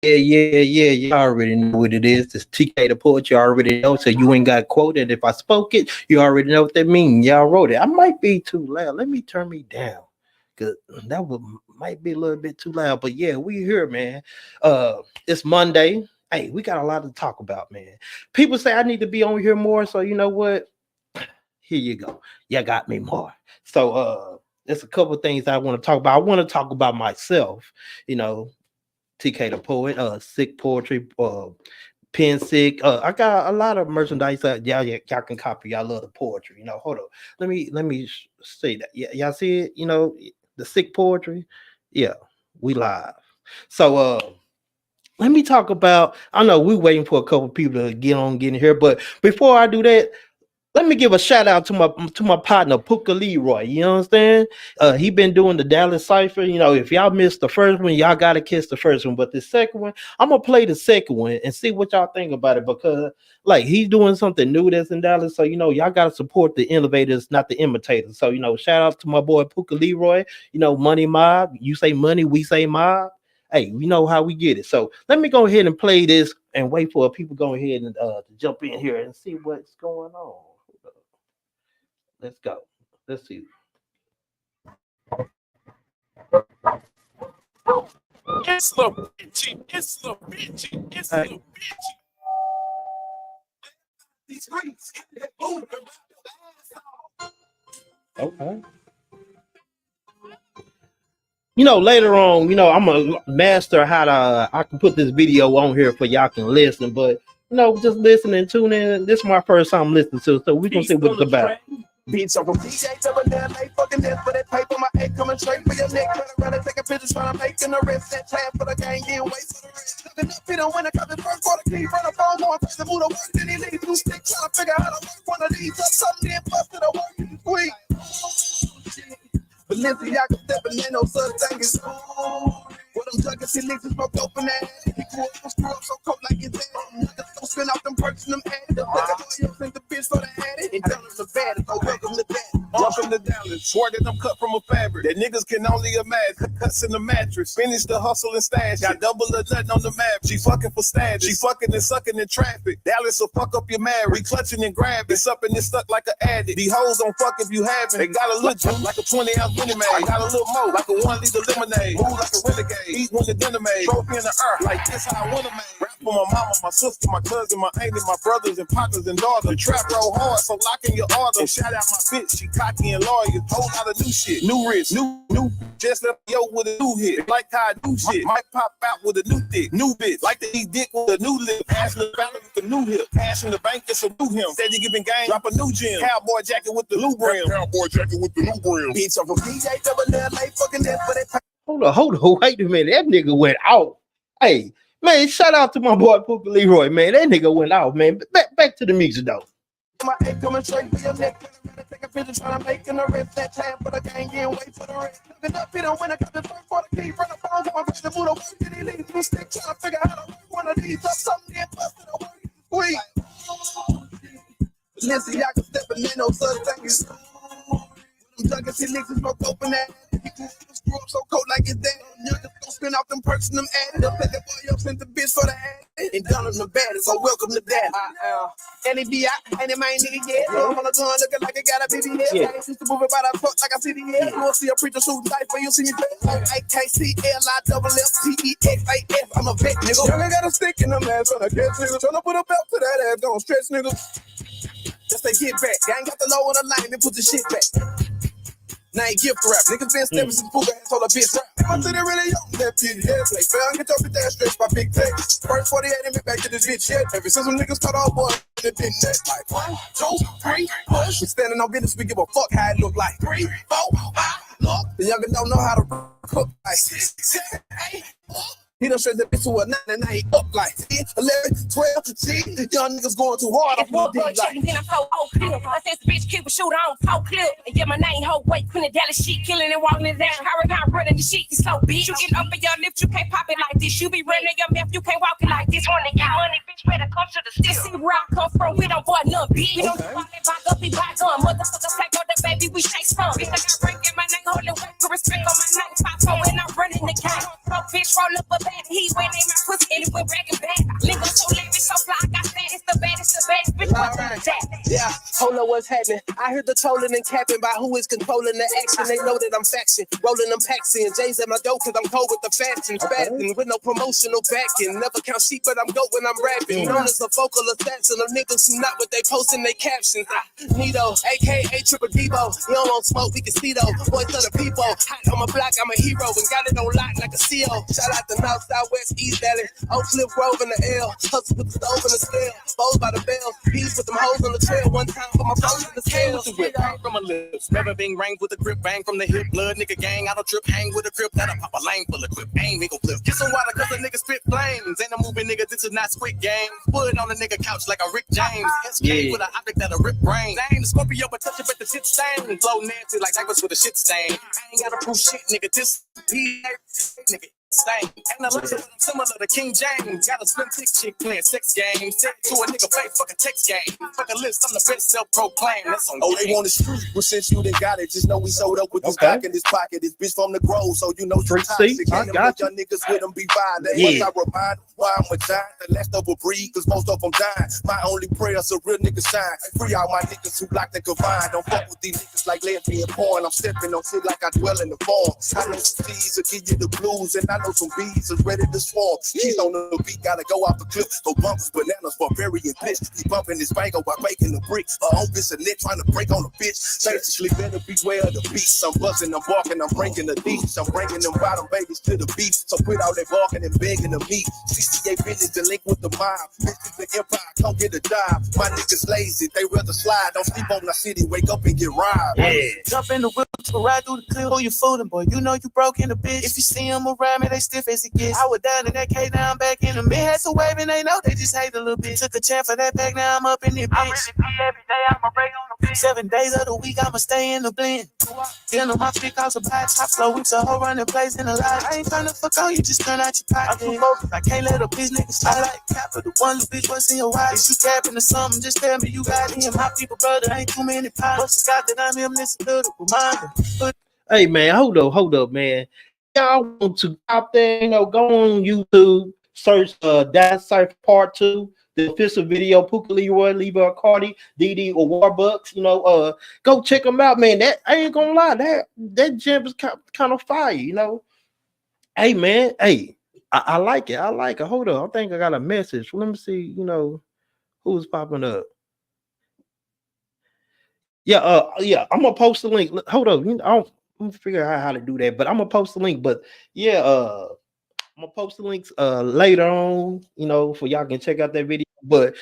Yeah. You already know what it is. It's TK the poet. You already know. So you ain't got quoted. If I spoke it, you already know what that means. Y'all wrote it. I might be too loud. Let me turn me down. Cause that would might be a little bit too loud. But yeah, we here, man. It's Monday. Hey, we got a lot to talk about, man. People say I need to be on here more. So you know what? Here you go. You got me more. So there's a couple of things I want to talk about. I want to talk about myself, you know, TK the poet, sick poetry, pen sick. I got a lot of merchandise that y'all can copy. I love the poetry. You know, hold on. Let me say that. Yeah, y'all see it, you know, the sick poetry. Yeah, we live. So let me talk about. I know we're waiting for a couple people to get in here, but before I do that, let me give a shout out to my partner Puka Leroy. You understand? He been doing the Dallas Cipher. You know, if y'all missed the first one, y'all gotta kiss the first one. But the second one, I'm gonna play the second one and see what y'all think about it because like he's doing something new that's in Dallas. So you know, y'all gotta support the innovators, not the imitators. So you know, shout out to my boy Puka Leroy. You know, Money Mob. You say money, we say mob. Hey, we know how we get it. So let me go ahead and play this and wait for people go ahead and to jump in here and see what's going on. Let's go. Let's see. It's the bitchy. It's the bitchy. It's the bitchy. These streets. Okay. You know, later on, you know, I'm a master how to I can put this video on here for y'all can listen, but you know, just listening, tune in. This is my first time listening to, so we can see what it's about. Beats over DJ double down, they fucking this for that paper. My head coming straight for your neck. Trying to take a picture, trying to make an arrest. That time for the game, getting wait for the rest. Looking up, he don't win a cup. His first quarter key, run a phone, going crazy, move to work. Then he leaves two sticks, trying to figure out how to work one of these up. Something then busted a work. Sweet. Balenciaga stepping in, no such thing as what them juggers, he leaves his smoke open that. He grew up so cold like his dad. Niggas don't spin out them perks and them ads. The boy, sent the bitch for the addict. And tell him the bad, so welcome to that. Welcome to Dallas. Swore that I'm cut from a fabric that niggas can only imagine. Cuts in the mattress. Finish the hustle and stash. Got double the nut on the map. She fucking for status. She fucking and sucking in traffic. Dallas will fuck up your marriage. Clutching and grabbing. It's up and it's stuck like an addict. These hoes don't fuck if you haven't. They got a little jump like a 20-ounce Minute Maid. I got a little more like a 1-liter lemonade. Move like a renegade. Eat when the dinner made. Trophy in the earth. Like this how I wanna make. Rap for my mama, my sister, my cousin, my auntie, my brothers and partners and daughters. The trap roll hard, so lock in your order. And shout out my bitch, she cocky and loyal. Whole lot of new shit, new wrist, new. Just left yo with a new hit. Like how I do shit. Might pop out with a new dick, new bitch. Like to eat dick with a new lip. Ass in the balance with a new hip. Cash in the bank, it's a new him. Said you giving game, drop a new gym. Cowboy jacket with the new brim. Cowboy jacket with the new brim. Beats up from DJ double L, fucking that for that. Hold on, wait a minute. That nigga went out. Hey, man, shout out to my boy Puka Leroy, man. That nigga went out, man. Back to the music though. My head coming straight for your neck. Take a picture, trying to make an arrest. That time for the game, getting wait for the rest. Looking up, he don't win a cup. His first quarter key, run a phone, going crazy, move to work. Then he leaves two sticks, trying to figure out how to work one of these up. Something then busted a work. Sweet. Balenciaga stepping in, no such thing as juggers, he leaves his smoke open that. He grew up so cold like his dad. Niggas don't spin out them perks and them ads. Up at that boy up, sent the bitch for the ad. And down on the bad, so welcome to that. And he be out, and it ain't nigga yet. I'm on the gun looking like I got a BBS. I ain't used to move it by that fuck like I see the head. You won't see a preacher shooting dice for you see me play. AKCLIFFTXAF. I'm a vet, nigga. Young, I got a stick in the man, tryna catch nigga. Tryna put a belt to that ass, don't stretch, nigga. Just say get back. I ain't got the low on the line, then put the shit back. Now ain't gift rap. Niggas been stepping since Puka had told a bitch rap. My city really young, that bitch head play. Fell get your bitch ass stretched by big tech. First 48 and me back to this bitch head. Ever since some niggas cut off boy, it been that. Like 1, 2, 3, push. We standing on business, we give a fuck how it look like. 3, 4, 5, look. The younger don't know how to cook like 6, 7, 8, he done straight the bitch to a 9 and I ain't up like 10, 11, 12, see, young niggas going too hard. I'm one boy chicken, then I'm so clip. I said the bitch keep a shooter on toe clip. And get my name whole weight, putting Dallas shit, killing and walking it down. Hurricane running the shit, you so bitch. You get up in your lift, you can't pop it like this. You be running your mouth, you can't walk it like this. Wanna get money, bitch, better come to the still. See where I come from, we don't boy none, bitch. We don't fall that back up, we buy gun. Motherfuckers take on the baby, we shake some. Bitch, I got rank in my name, holding weight, put respect on my name. Pop on when I'm running the game. Bitch, roll up a bad heat when they my pussy. what's happening. I heard the trolling and capping by who is controlling the action. They know that I'm faction, rolling them packs in. J's at my dough cause I'm cold with the fashion. Spazzing with no promotional backing. Never count sheep, but I'm dope when I'm rapping. Known as a vocal assassin of niggas who not what they post in their captions. Nito, aka Triple Debo. You don't want smoke, we can see though. Boys to the people. Hot on my block, I'm a hero. And got it on lock like a CO. Shout out to North, South, West, East Valley. Oak Cliff Grove in the L. Hustle with the stove and the scale. Bowls by the bell. Peace with them hoes on the trail. One time for my phone in the scale. With the whip, hang from my lips. Never been ranked with a grip. Bang from the hip. Blood nigga gang. I don't trip. Hang with a grip. That'll pop a lane full of grip. Aim, nigga flip. Get some water cause a nigga spit flames. Ain't a moving nigga. This is not Squid Game. Put on a nigga couch like a Rick James. Escape with an object that'll rip brain. Ain't a Scorpio but touch it but the shit stain. Flow nasty like diapers with a shit stain. I ain't gotta prove shit nigga. This nigga. Stain. And I look similar to King James. Got a slim thick chick playing sex games. Set to a nigga play fucking text game. Fuck a list, I'm the best self-proclaimed. That's on they want the street. Well, since you done got it, just know we sold up with this back in this pocket. This bitch from the Grove, so you know Street C. I got you. Young niggas with them be violent. Yeah. I remind why I'm a giant, the last of a breed, cause most of them dying. My only prayer's a real nigga shine. Free out my niggas who locked and confined. Don't fuck with these niggas like lesbian porn. I'm stepping on shit like I dwell in the farm. I know some C's will give you the blues, and I know some B's is ready to swarm. He's on the beat, gotta go off the cliff. Go bumpers, bananas, barbarian bitch. He bumping his bango while making the brick. On this and net trying to break on a bitch. Basically, better beware of the beast. I'm buzzing, I'm barking, I'm breaking the beats. I'm bringing them bottom babies to the beach. So quit all that barking and begging to meet. 68 business to link with the mob. This is the empire, come get a job. My niggas lazy, they rather slide. Don't sleep on the city, wake up and get robbed. Yeah. Jump in the whip to ride through the cliff. Who you fooling, boy? You know you broke in the bitch. If you see them around me, they stiff as it gets. I was down in that K, now I'm back in the mid. Had some wave and they know they just hate a little bit. Took a chance for that pack, now I'm up in the bitch. I really pee every day, I'ma break on the bitch. 7 days of the week, I'ma stay in the blend. Then on my stick, I was a bad top flow with a whole running place in the lot. I ain't tryna fuck on you, just turn out your pocket. I'm too focused, I can't let a bitch nigga slide like capital. One little bitch, what's in your eyes? If you capping or something, just tell me you got him. My people, brother, ain't too many pies. But you got that I'm him, this little reminder. Hey man, hold up, man. Y'all want to out there, go on YouTube, search That Cipher Part 2, the official video, Puka Leroy, Levi Cardi, DD or Warbucks, go check them out, man. That I ain't gonna lie, that gem is kind of fire, Hey man, hey, I like it. Hold up, I think I got a message. Let me see, who's popping up. Yeah, I'm gonna post the link. Hold up, I'm gonna figure out how to do that, but I'm gonna post the link. But yeah, I'm gonna post the links later on, for y'all can check out that video. But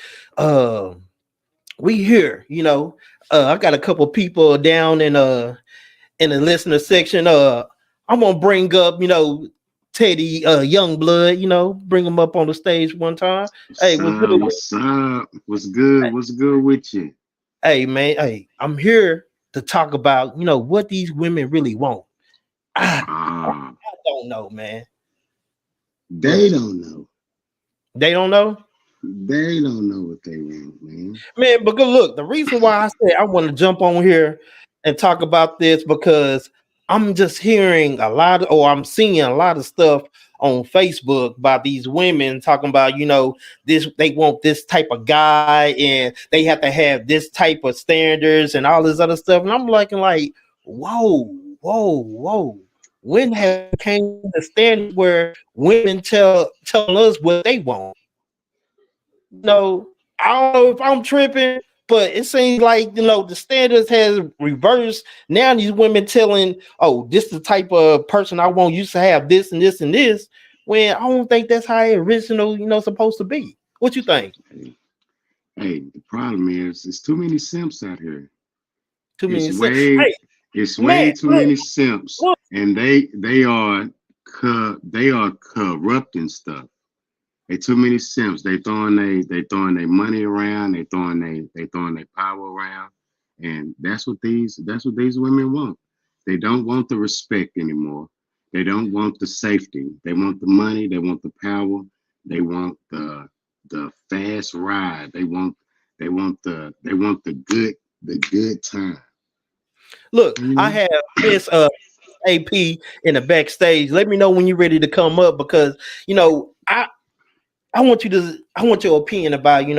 we here, I got a couple people down in the listener section. I'm gonna bring up, Teddy Youngblood, bring him up on the stage one time. Hey, what's good? What's up? What's good? Hey. What's good with you? Hey man, hey, I'm here to talk about, what these women really want. I don't know, man. They don't know. They don't know? They don't know what they want, man. Man, but good look, the reason why I said I want to jump on here and talk about this because I'm just hearing I'm seeing a lot of stuff on Facebook about these women talking about, they want this type of guy and they have to have this type of standards and all this other stuff. And I'm like, whoa. When have came the standard where women tell us what they want? I don't know if I'm tripping, but it seems like, the standards has reversed. Now these women telling, this is the type of person I want, used to have this and this and this, when I don't think that's how it original, supposed to be. What you think? Hey, the problem is there's too many simps out here. It's way too many simps, and they are corrupting stuff. They too many simps. They throwing their money around. They throwing their power around, and that's what these women want. They don't want the respect anymore. They don't want the safety. They want the money. They want the power. They want the fast ride. They want the good time. Look, I have Miss AP in the backstage. Let me know when you're ready to come up because I want your opinion about,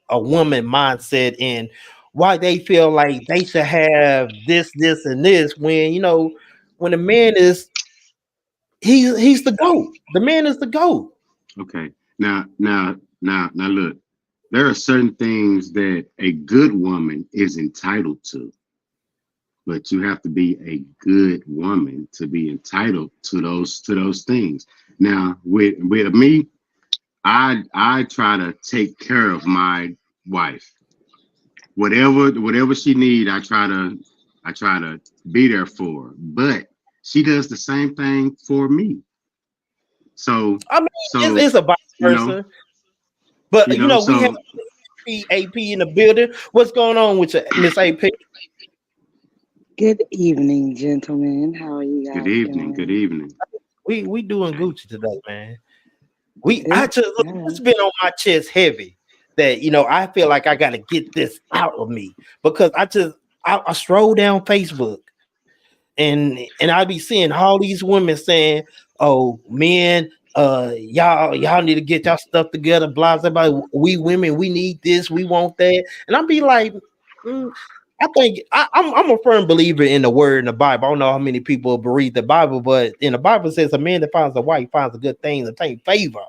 a woman mindset and why they feel like they should have this, and this when when a man is he's the GOAT. The man is the GOAT. Okay. Now, look. There are certain things that a good woman is entitled to, but you have to be a good woman to be entitled to those things. Now, with me, I try to take care of my wife. Whatever she needs, I try to be there for her. But she does the same thing for me. So I mean, it's a vice versa. But we have AP in the building. What's going on with you, Miss AP? Good evening, gentlemen. How are you guys? Good evening. Doing? Good evening. We doing Gucci today, man. It's been on my chest heavy that I feel like I gotta get this out of me because I stroll down Facebook and I be seeing all these women saying, "Oh, men, y'all need to get y'all stuff together." Blah blah blah. We women, we need this, we want that, and I'll be like, I think I'm a firm believer in the word in the Bible. I don't know how many people read the Bible, but in the Bible it says a man that finds a wife finds a good thing, obtain favor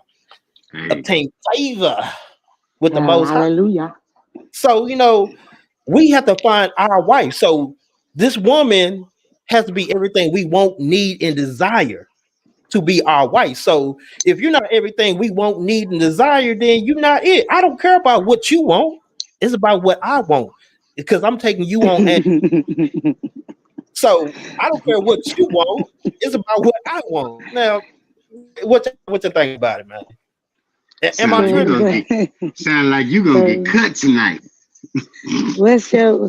with the Most High. Hallelujah. So we have to find our wife. So this woman has to be everything we want, need, and desire to be our wife. So if you're not everything we want, need, and desire, then you're not it. I don't care about what you want. It's about what I want. Because I'm taking you on. So I don't care what you want. It's about what I want. Now, what you think about it, man? Am I tripping? Sound like you gonna get cut tonight. What's your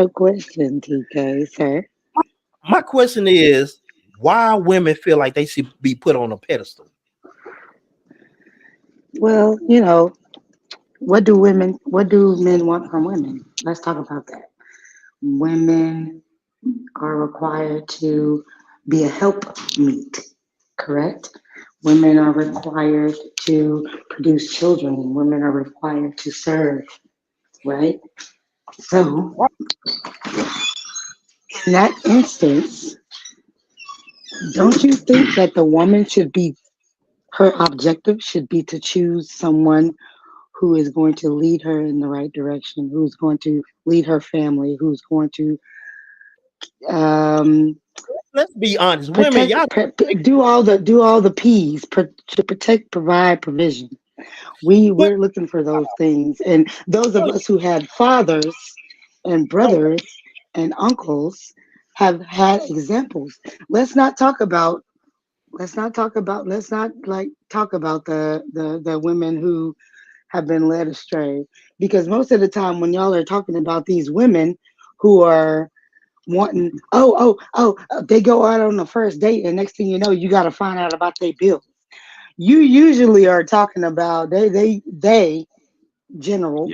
question, TK, sir? My question is, why women feel like they should be put on a pedestal? Well, what do men want from women? Let's talk about that. Women are required to be a helpmeet, correct? Women are required to produce children. Women are required to serve, right? So, in that instance, don't you think that the woman her objective should be to choose someone who is going to lead her in the right direction, who's going to lead her family, who's going to let's be honest, women, y'all do all the P's to protect, provide, provision. We're looking for those things, and those of us who had fathers and brothers and uncles have had examples. Let's not talk about the women who have been led astray, because most of the time when y'all are talking about these women who are wanting, they go out on the first date and next thing you know, you got to find out about their bills. You usually are talking about they general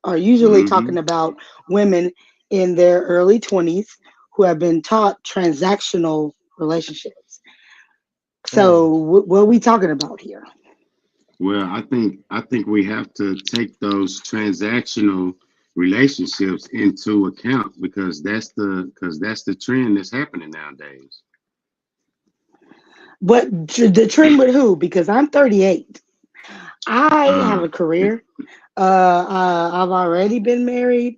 are usually talking about women in their early 20s who have been taught transactional relationships. So what are we talking about here? Well, I think we have to take those transactional relationships into account because that's the trend that's happening nowadays. But the trend with who? Because I'm 38. I have a career. I've already been married.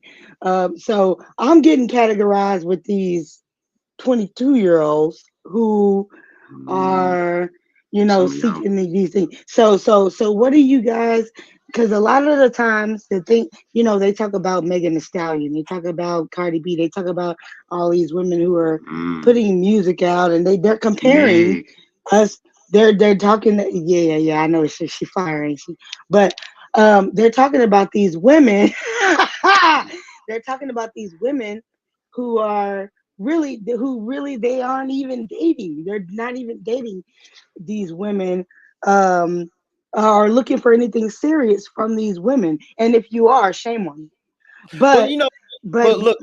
So I'm getting categorized with these 22-year-olds who are, seeking these things. So what do you guys, because a lot of the times they talk about Megan Thee Stallion, they talk about Cardi B, they talk about all these women who are putting music out, and they're comparing us. They're talking, I know she fire, ain't she? But they're talking about these women. They're talking about these women who really they aren't even dating. They're not even dating. These women are looking for anything serious from these women, and if you are, shame on you. But look,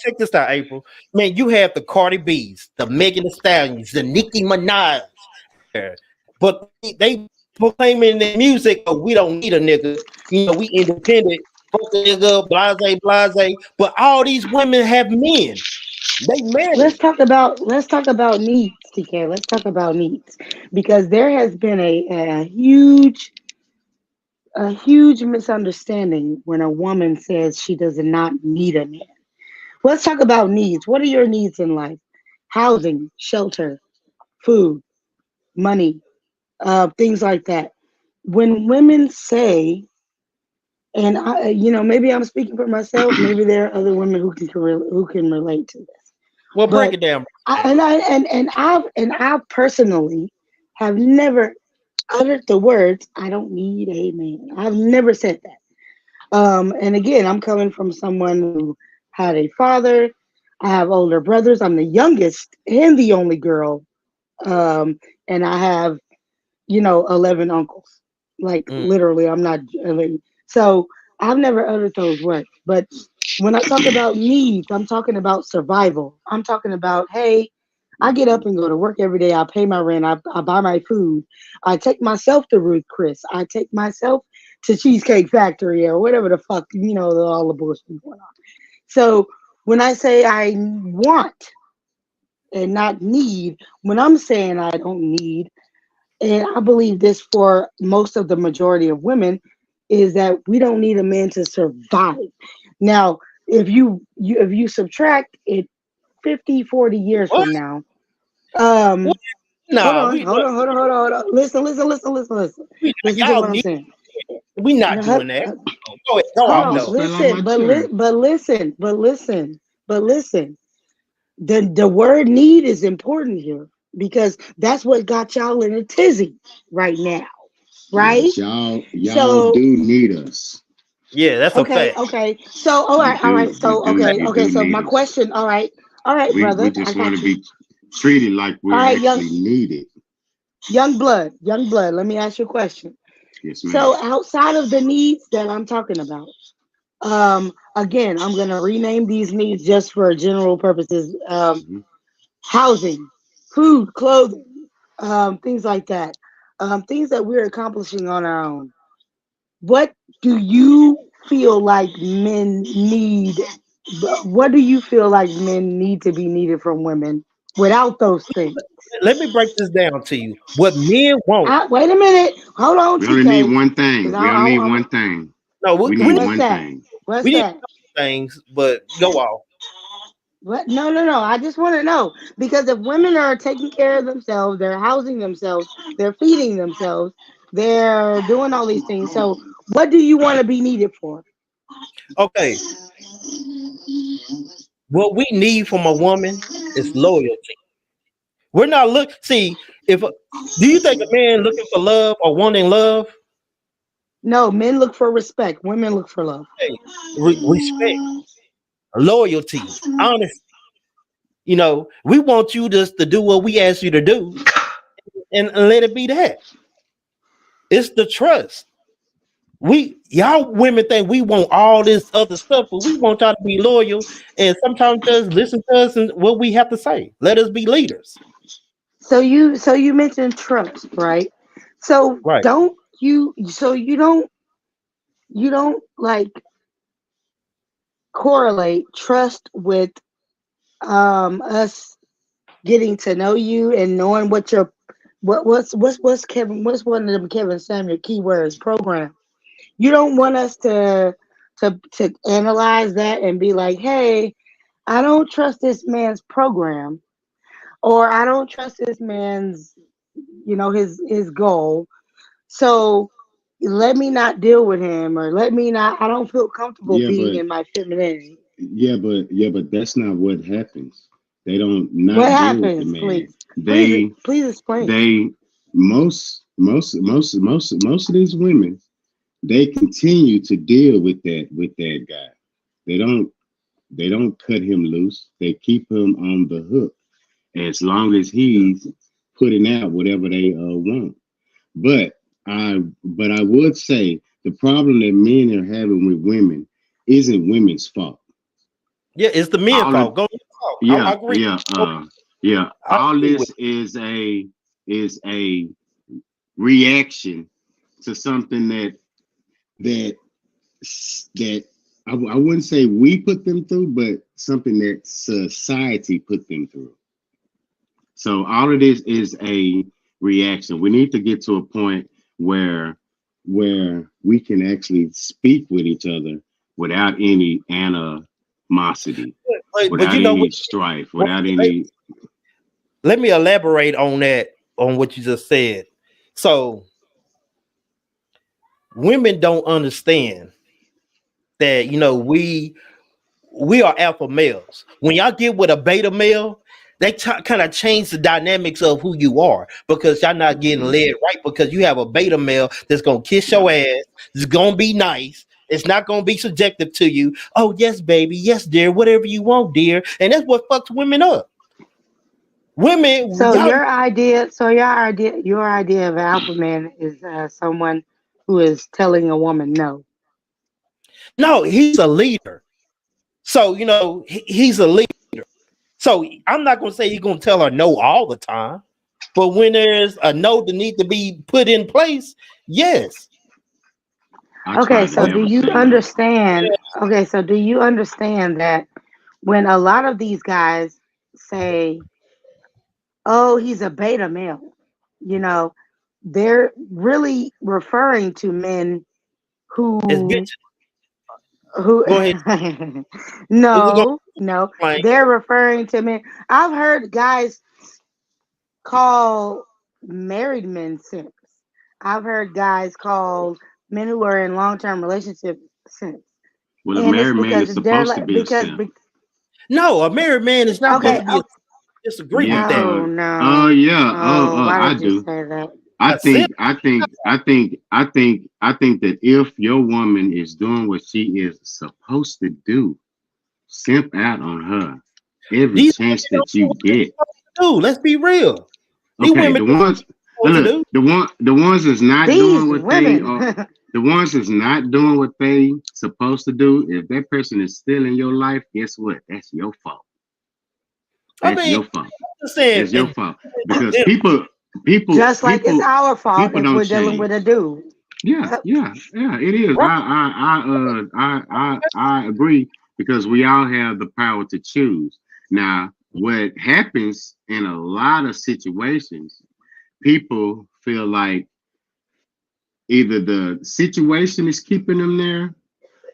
check this out, April. Man, you have the Cardi B's, the Megan Thee Stallions, the Nicki Minaj, but they proclaiming their music, we don't need a nigga. We independent. fuck the nigga, blase. But all these women have men. They married. Let's talk about needs, TK. Let's talk about needs because there has been a huge misunderstanding when a woman says she does not need a man. Let's talk about needs. What are your needs in life? Housing, shelter, food, money, things like that. When women say, and maybe I'm speaking for myself, maybe there are other women who can relate to this. Well, break But it down. I personally have never uttered the words "I don't need a man." I've never said that. And again, I'm coming from someone who had a father. I have older brothers. I'm the youngest and the only girl. And I have, 11 uncles. Like literally, I'm not. So I've never uttered those words. But when I talk about needs, I'm talking about survival. I'm talking about, hey, I get up and go to work every day. I pay my rent. I buy my food. I take myself to Ruth Chris. I take myself to Cheesecake Factory or whatever the fuck, all the bullshit going on. So when I say I want and not need, when I'm saying I don't need, and I believe this for most of the majority of women, is that we don't need a man to survive. Now, if you subtract it 50, 40 years What? from now, What? Nah, hold on. Listen. we Listen to y'all what I'm need. saying. We not Hold doing that. Go ahead. Go on, off just though. fell on my chair. but listen. The word need is important here because that's what got y'all in a tizzy right now, right? Yes, y'all So do need us. Yeah, that's a fact. okay. So all You right. do, So you okay. do So need my us. question, all right, We brother, I just want got to you. be treated like All we're right, actually needed. young blood. Let me ask you a question. Yes, So ma'am. outside of the needs that I'm talking about, again, I'm gonna rename these needs just for general purposes. Mhm. Housing, food, clothing, things like that. Things that we're accomplishing on our own. What do you feel like men need? What do you feel like men need to be needed from women without those things? Let me break this down to you. What men want. Wait a minute. Hold on, We only need TK. one Because thing. We only need one thing. No, We we need need what's one that? thing. What's we need that? things, but go off. What? No. I just want to know because if women are taking care of themselves, they're housing themselves, they're feeding themselves, they're doing all these things. So, what do you want to be needed for? Okay. What we need from a woman is loyalty. We're not see if do you think a man looking for love or wanting love? No, men look for respect. Women look for love. Hey, respect, loyalty, honesty. We want you just to do what we ask you to do and let it be that. It's the trust. Y'all women think we want all this other stuff, but we want y'all to be loyal and sometimes just listen to us and what we have to say. Let us be leaders. So you mentioned trust, right? So Right. don't you so you don't like correlate trust with us getting to know you and knowing what your what's Kevin what's one of them Kevin Samuel keywords program. You don't want us to analyze that and be like, hey, I don't trust this man's program or I don't trust this man's his goal. So let me not deal with him or let me not I don't feel comfortable Yeah, being but in my femininity. but that's not what happens. They don't What not deal with the happens, man. please? Please They please explain. they most of these women, they continue to deal with that guy. They don't cut him loose. They keep him on the hook as long as he's putting out whatever they want. But I would say the problem that men are having with women isn't women's fault. Yeah, it's the men All of fault. Go talk. I yeah, agree. yeah, yeah. I All agree with this is a reaction to something that that I wouldn't say we put them through, but something that society put them through. So all of this is a reaction. We need to get to a point where we can actually speak with each other without any animosity, But without you know any what? strife, without any. Let me elaborate on that, on what you just said. So women don't understand that, we are alpha males. When y'all get with a beta male, they kind of change the dynamics of who you are, because y'all not getting led right, because you have a beta male that's gonna kiss your ass, it's gonna be nice, it's not gonna be subjective to you. Oh yes, baby, yes, dear, whatever you want, dear. And that's what fucks women up. Women, So y'all, your idea of an alpha man is someone who is telling a woman no. no, he's a leader. So he's a leader. So I'm not gonna say he's gonna tell her no all the time, but when there's a no that need to be put in place, yes. Okay, so do you understand? Okay, so do you understand that when a lot of these guys say, "Oh, he's a beta male," you know, they're really referring to men It's who bitch. who Go ahead. We're gonna no, explain. they're referring to men. I've heard guys call married men simps. I've heard guys call men who are in long-term relationships simps. Well, a And it's married man because is they're supposed to like be a simp. No, a married man is not supposed okay, to be. Disagree with Yeah. that. oh Oh no. yeah. Oh, why I did you do. say that? I A simp. think, I think, I think, I think, I think that if your woman is doing what she is supposed to do, simp out on her every These women chance don't that do you what they're get. supposed to do. Let's be real. These Okay, women the do what ones, they're supposed to look, do. the ones that's not doing These what they women. are, the ones that's not doing what they supposed to do. If that person is still in your life, guess what? That's your fault. I That's mean, your fault. I'm just saying. That's your fault because people, Just like it's people, our fault people if don't we're dealing with a change. dude. Yeah, Yep. yeah, yeah. It is. Right. I agree because we all have the power to choose. Now, what happens in a lot of situations, people feel like either the situation is keeping them there,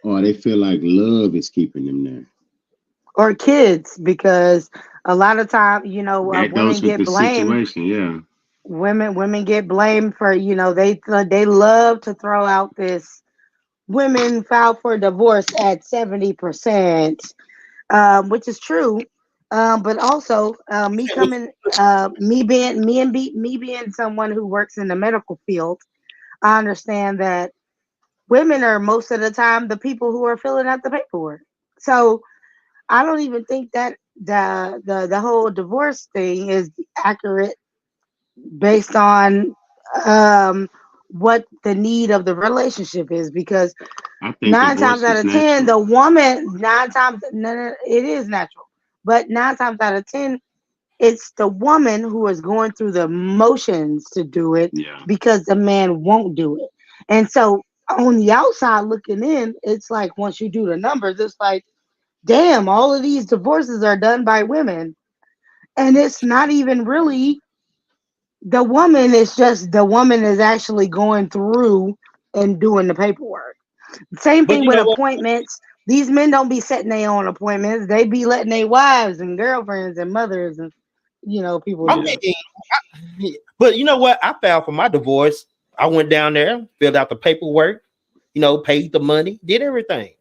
or they feel like love is keeping them there. Or kids, because a lot of time, That women goes with get the blamed. situation. Yeah. Women get blamed for, they love to throw out this women file for divorce at 70%, which is true. But also, me being someone who works in the medical field, I understand that women are most of the time the people who are filling out the paperwork. So I don't even think that the whole divorce thing is accurate based on what the need of the relationship is, because I think nine times divorce out is of ten, natural. the woman nine times no, no, it is natural, but 9 times out of 10, it's the woman who is going through the motions to do it Yeah. because the man won't do it. And so on the outside looking in, it's like once you do the numbers, it's like, damn, all of these divorces are done by women. And it's not even really the woman, it's just the woman is actually going through and doing the paperwork. Same But thing you with know what? appointments. These men don't be setting their own appointments. They be letting their wives and girlfriends and mothers and people I do Yeah. it. mean, but you know what? I filed for my divorce. I went down there, filled out the paperwork, paid the money, did everything.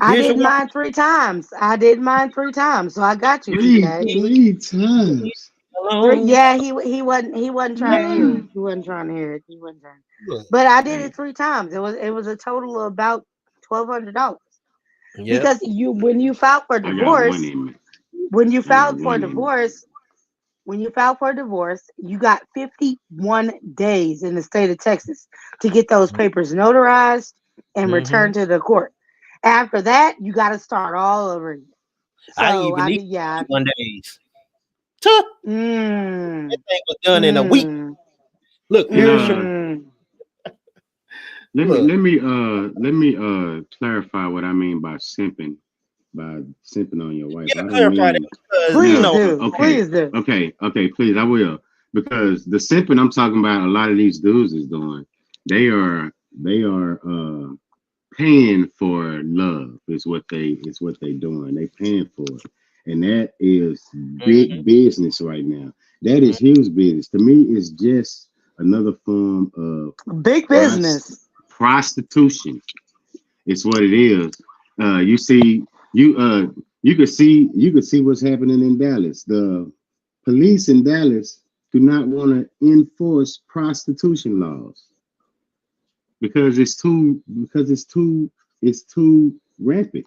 I Here's your did wife. mine 3 times. So I got you, TK. Three times. Hello. Yeah, he wasn't trying to hear Yeah. it. He wasn't trying to hear it. He wasn't trying. Look, But I did Hey, it 3 times. It was a total of about $1,200, yep. because when you file for I got one divorce, in me. when you I got filed for one in me. divorce, when you file for divorce, you got 51 days in the state of Texas to get those papers notarized and Mm-hmm. returned to the court. After that, you got to start all over again. I didn't So even I need did, yeah. 1 days. Tuh, that Mm, thing was done in a week. mm, Look, And here's your mm. let me clarify what I mean by simping on your wife. Yeah, I don't clarify that mean because Please no, do. okay, Please do. okay, please, I will. Because the simping I'm talking about, a lot of these dudes is doing, they are paying for love is what they doing. They paying for it. And that is big business right now. That is huge business. To me, it's just another form of Big business. prostitution. It's what it is. You see, you could see what's happening in Dallas. The police in Dallas do not want to enforce prostitution laws because it's too rampant,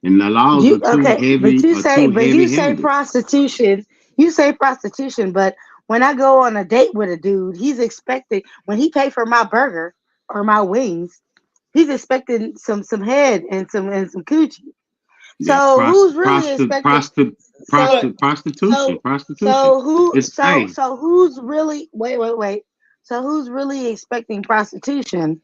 and the laws You are too okay? heavy. But you say Handed. prostitution. You say prostitution, but when I go on a date with a dude, he's expecting when he pay for my burger or my wings, he's expecting some head and some coochie. Yeah, So who's really expecting? So prostitution. It's hey, so who's really wait. So who's really expecting prostitution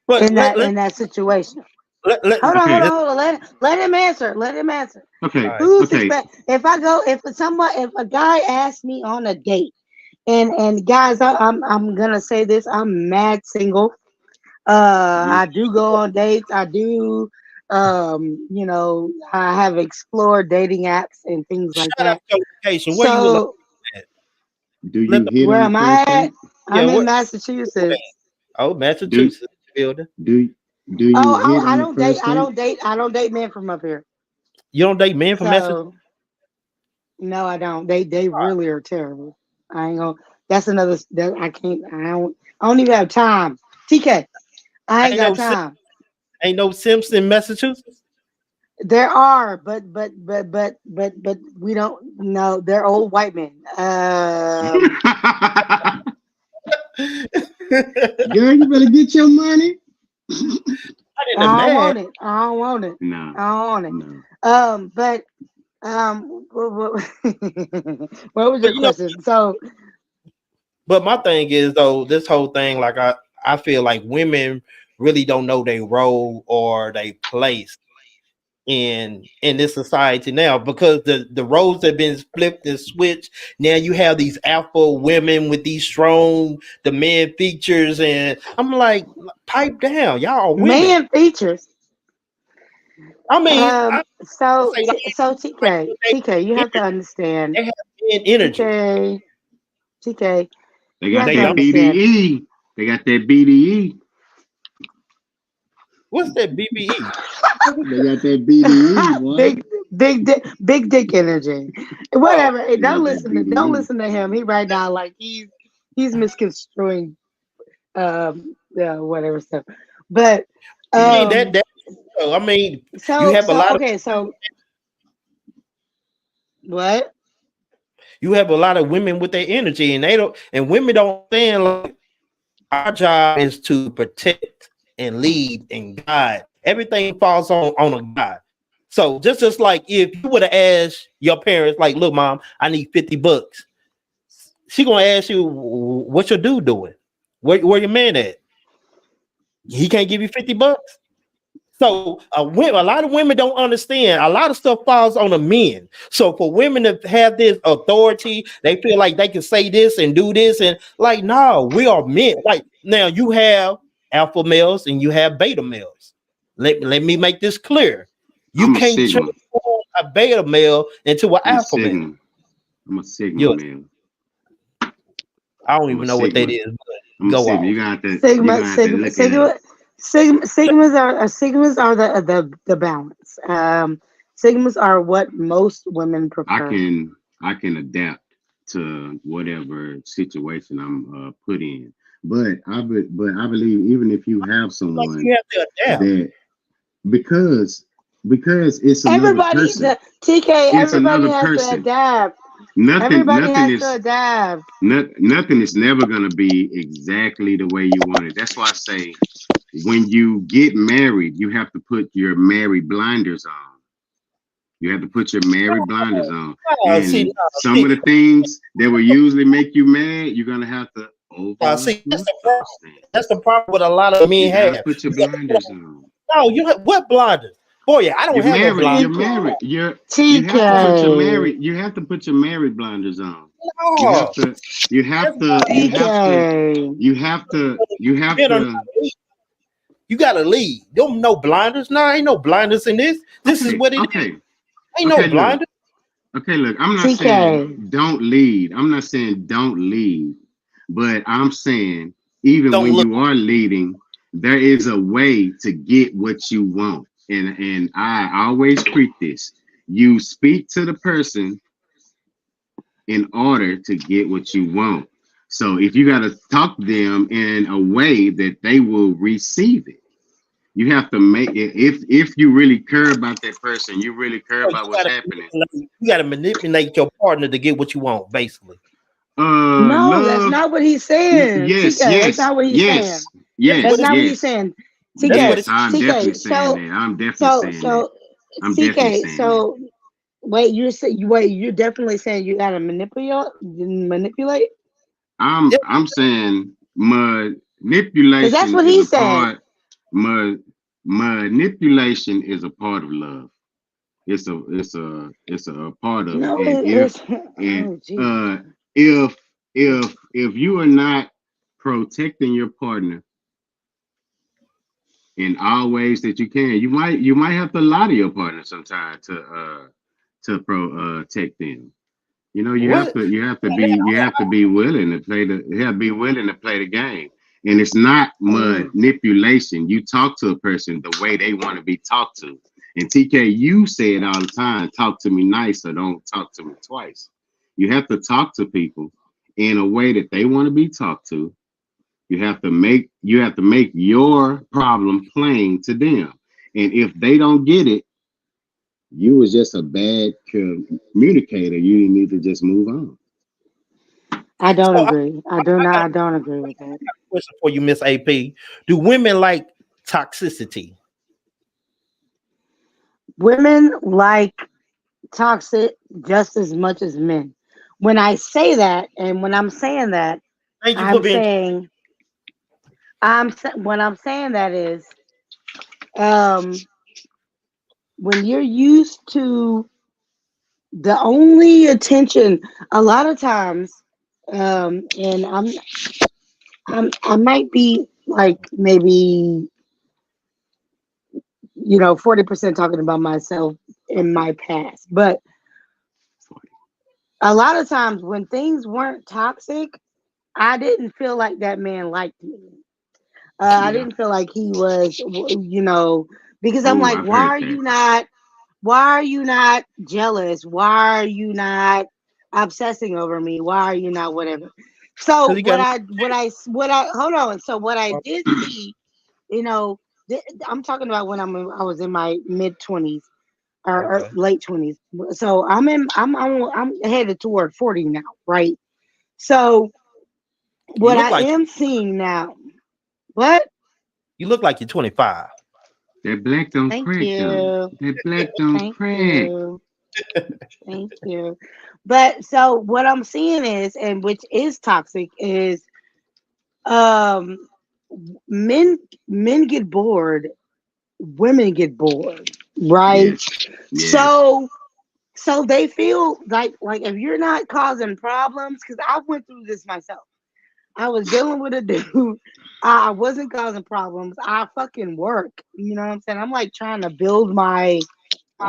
but in that situation? Hold on, okay, hold on. Let him answer. Let him answer. all okay, right. Who's okay. expect if a guy asks me on a date, and guys, I'm gonna say this, I'm mad single. Mhm. I do go on dates. I do I have explored dating apps and things like Shout out that. to location. Where you would like So at? Do Let you the hit where on the am first I at? date? yeah, I'm in what Massachusetts. oh Do Massachusetts building. do do you hit I on the don't date. first date? I don't date men from up here. You don't date men from Massachusetts? So no, I don't. They really are terrible. I ain't gonna. That's another. That I can't. I don't even have time. TK, I ain't Ain't got no time. ain't no Simps in Massachusetts. There are, but we don't know. They're old white men. Girl, you better get your money. Not in I the don't mad. want it. I don't want it. No, I don't want it. no. But what was But your you know, question? So but my thing is though, this whole thing, like I feel like women really don't know their role or their place in this society now because the roles have been flipped and switched. Now you have these alpha women with these strong demand features, and I'm like, pipe down, y'all are women. man features. I mean, I say like, So like TK, you have to understand. they have men energy. TK, TK, They you got have They to don't. that understand. BDE. They got that BDE. What's that BBE? They got that BDE, boy. Big dick energy. Oh, Whatever. Hey, They got that don't BDE. listen to him. He right now like he's misconstruing whatever stuff. But I mean Yeah. um that. I mean, you have a lot of okay, so what? women with their energy, and they don't. And women don't stand like our job is to protect and lead and guide. Everything falls on a guy. So just like if you would have asked your parents, like, look, mom, I need $50. She gonna ask you, what's your dude doing? Where your man at? He can't give you $50. So a lot of women don't understand. A lot of stuff falls on the men. So for women to have this authority, they feel like they can say this and do this, and like, no, we are men. Like now, you have alpha males and you have beta males. Let me make this clear. You I'm a can't Sigma. transform a beta male into an I'm a alpha male. Sigma. I'm a Sigma You, male. I don't I'm a even know what that Sigma. is, but I'm a go Sigma. off. Sigma You're gonna have to Sigma look it up. Sigmas are the balance. Sigmas are what most women I prefer. can adapt to whatever situation I'm put in. But I believe even if you have Like someone you have to adapt. that because it's another Everybody, person. the TK, It's everybody another has to person. adapt. Nothing Everybody nothing has to is adapt. nothing is never gonna be exactly the way you want it. That's why I say when you get married, you have to put your married blinders on. You have to put your married blinders on. See, And some of the things that will usually make you mad, you're gonna have to See, overlook those things. that's the problem with a lot of men You gotta have. put your blinders on. No, you have what blinders? Boy, yeah, I don't You're have no married. You're blinders. married. You have to put your TK. married. You have to put your married blinders on. You No, have to. You have to. You have to. TK. You have to. You have men are not to. lead. You gotta lead. Don't no blinders. No, ain't no blinders in this. This is what it is. Okay. Ain't Okay, no blinders. Okay, look, I'm not TK. saying don't lead. I'm not saying don't lead, but I'm saying even Don't when look. you are leading, there is a way to get what you want. And I always preach this. You speak to the person in order to get what you want. So if you got to talk to them in a way that they will receive it, you have to make it. If you really care about that person, you really care You about what's gotta happening. You gotta manipulate your partner to get what you want, basically. No, that's Love. not what he's saying. Yes, TK, that's yes, not what he's saying. yes, That's yes, not what he's yes, saying. That's what TK, it's. yes. I'm definitely TK. saying that. I'm definitely saying that. I'm definitely TK. saying that. So wait, you're definitely saying you gotta manipulate? Yeah, I'm saying Because that's manipulation what is a he's saying. part. Manipulation is a part of love. It's a part of it. No, And it's and oh Jesus. if you are not protecting your partner in all ways that you can, you might have to lie to your partner sometimes to protect them. You know, what? you have to be willing to play the you have to be willing to play the game. And it's not Mm. manipulation. You talk to a person the way they want to be talked to. And TK, you say it all the time, talk to me nice or don't talk to me twice. You have to talk to people in a way that they want to be talked to. You have to make your problem plain to them. And if they don't get it, you was just a bad communicator. You need to just move on. I don't So agree. I do I not. got a I don't agree with that. question for you, Miss AP. Do women like toxicity? Women like toxic just as much as men. When I say that, and when I'm saying that, Thank you for I'm being. saying when I'm saying that is um when you're used to the only attention a lot of times and I might be like maybe 40% talking about myself in my past, but a lot of times when things weren't toxic, I didn't feel like that man liked me. I Yeah. didn't feel like he was, because I'm Oh, like, I've heard that. why are you not jealous? Why are you not obsessing over me? Why are you not whatever? So Because he got. hold on. So what I did see, you know, I'm talking about when I was in my mid 20s or Okay. late 20s. So I'm headed toward 40 now, right? So You what look I like am seeing now, what? you look like you're 25. That black don't Thank crack though. you. That black don't Thank crack. you. Thank you. But so what I'm seeing is, and which is toxic, is um men get bored, women get bored, right? Yes. Yes. So they feel like if you're not causing problems, because I went through this myself. I was dealing with a dude. I wasn't causing problems. I fucking work. You know what I'm saying? I'm like trying to build my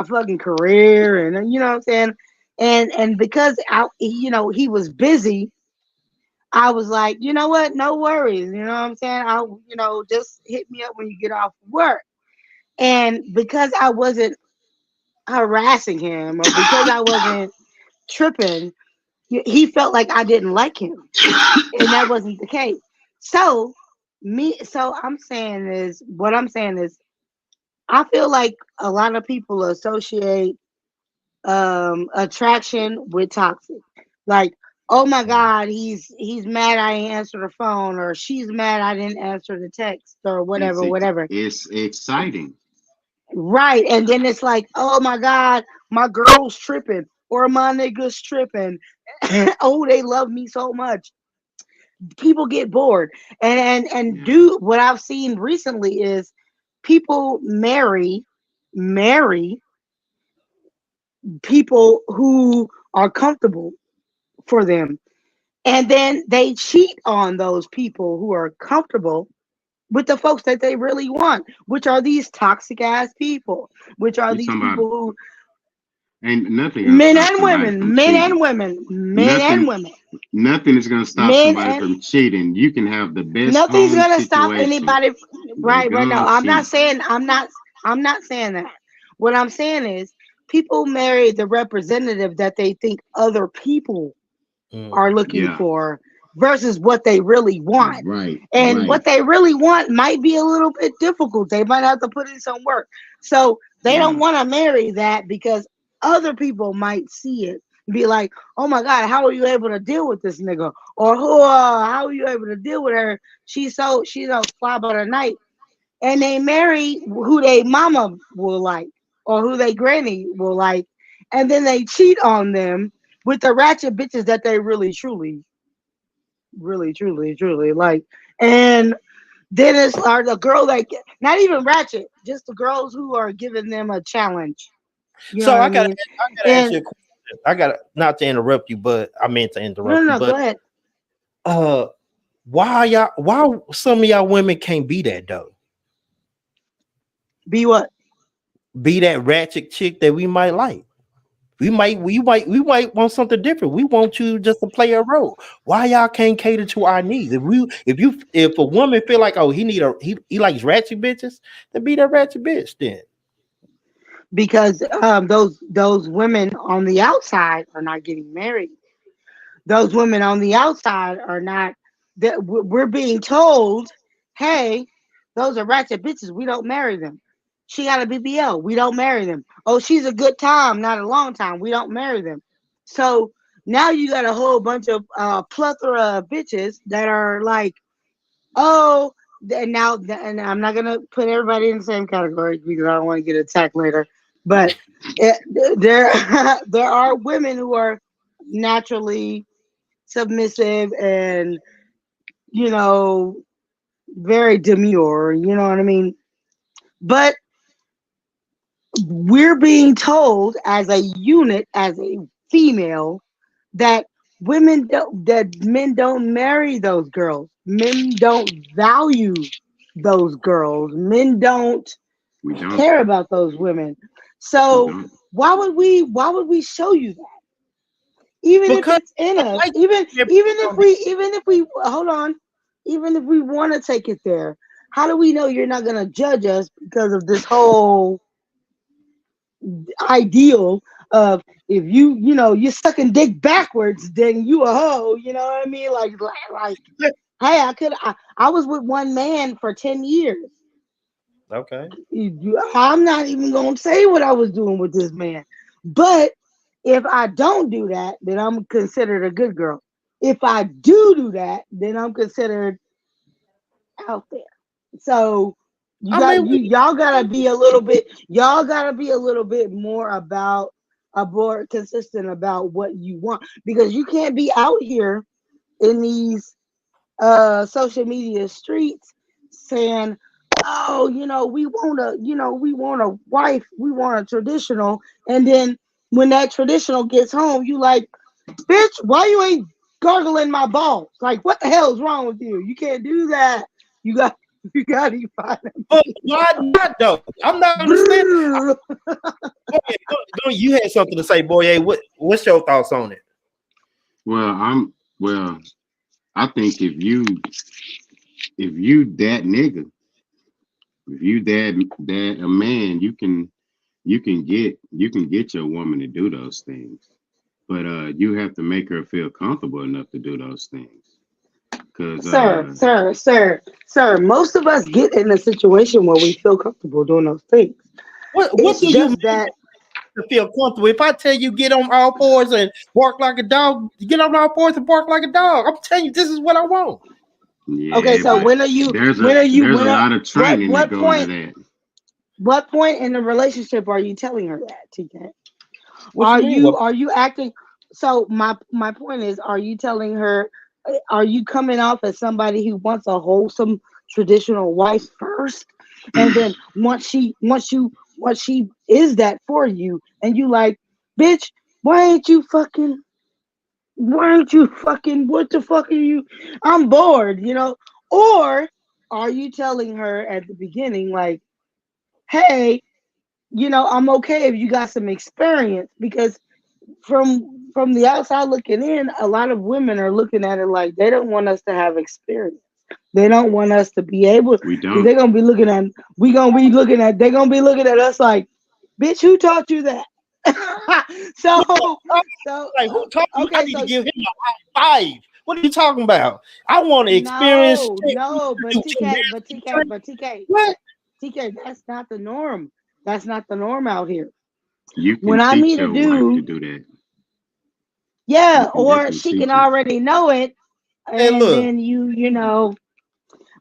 fucking career, and you know what I'm saying? And because he was busy, I was like, you know what? No worries. You know what I'm saying? Just hit me up when you get off work. And because I wasn't harassing him, or because I wasn't tripping, he felt like I didn't like him, and that wasn't the case. So what I'm saying is, I feel like a lot of people associate attraction with toxic. Like, oh my God, he's mad I didn't answer the phone, or she's mad I didn't answer the text, or It's whatever, ex- whatever. it's exciting. Right. And then it's like, oh my God, my girl's tripping, or my nigga's tripping. Oh, they love me so much. people get bored. And Yeah. do what I've seen recently is people marry people who are comfortable for them. And then they cheat on those people who are comfortable with the folks that they really want, which are these toxic ass people, which are You these talking about people who ain't nothing gonna men stop and somebody women, from men cheating. and women, men and Nothing, women, nothing is gonna stop men somebody and from cheating. You can have the best nothing's home gonna stop situation. anybody. They Right, right. No, gonna I'm not cheat. saying I'm not saying that. What I'm saying is people marry the representative that they think other people are looking Yeah. for versus what they really want. Right. And Right. what they really want might be a little bit difficult. They might have to put in some work. So they don't Yeah. want to marry that because other people might see it and be like, oh my God, how are you able to deal with this nigga? Or how are you able to deal with her? She's so fly by the night. And they marry who they mama will like or who they granny will like. And then they cheat on them with the ratchet bitches that they truly like. And then it's are the girl that not even ratchet, just the girls who are giving them a challenge. You know So what I I gotta, mean? I gotta ask And you a question. I gotta not to interrupt you, but I meant to no, interrupt no, you. no, go But ahead. uh, why some of y'all women can't be that though? Be what? Be that ratchet chick that we might like. We might want something different. We want you just to play a role. Why y'all can't cater to our needs? If a woman feel like, oh, he likes ratchet bitches, then be that ratchet bitch then. Because those women on the outside are not getting married. Those women on the outside are not that we're being told, hey, those are ratchet bitches. We don't marry them. She got a BBL. We don't marry them. Oh, she's a good time, not a long time. We don't marry them. So now you got a whole bunch of plethora of bitches that are like, oh, and I'm not gonna put everybody in the same category because I don't want to get attacked later. But it, there there are women who are naturally submissive and you know very demure. You know what I mean? But we're being told as a unit, as a female, that that men don't marry those girls. Men don't value those girls. Men don't We don't. care about those women. We So don't. why would we show you that? Even if Because it's in us, I even if we hold on, even if we want to take it there, how do we know you're not gonna judge us because of this whole ideal of if you're sucking dick backwards, then you a hoe. You know what I mean? Like hey, I was with one man for 10 years. okay. I'm not even gonna say what I was doing with this man. But if I don't do that, then I'm considered a good girl. If I do that, then I'm considered out there. So I mean, y'all gotta be a little bit more about a more consistent about what you want because you can't be out here in these social media streets saying, oh, we want a wife, we want a traditional, and then when that traditional gets home, you like, bitch, why you ain't gargling my balls? Like, what the hell is wrong with you? You can't do that. You got you got to find but why not though? I'm not understanding. them. Boy, you had something to say, boy. Hey, what's your thoughts on it? Well, I think if you that nigga, if you that a man, you can get your woman to do those things. But you have to make her feel comfortable enough to do those things. Cause Sir, most of us get in a situation where we feel comfortable doing those things. What It's do you just mean that to feel comfortable? If I tell you get on all fours and bark like a dog, get on all fours and bark like a dog. I'm telling you, this is what I want. okay, yeah, so but there's a when are lot of training that go into that. what point in the relationship are you telling her that, TK? What you mean? What? Are you acting so my point is, are you telling her are you coming off as somebody who wants a wholesome traditional wife first, and then once she is that for you, and you like, bitch, why ain't you fucking, what the fuck are you, I'm bored, or are you telling her at the beginning, like, hey, I'm okay if you got some experience, because from the outside looking in, a lot of women are looking at it like they don't want us to have experience. They don't want us to be able, We because don't. they're gonna be looking at us like, bitch, who taught you that? so so Like, who told you I okay, need to so give him a high five? What are you talking about? I want to experience. no, but TK, What? TK, that's not the norm. That's not the norm out here. You When can I teach meet a your wife to dude, do that. yeah, You can or definitely she can teach her. already know it, And and look, then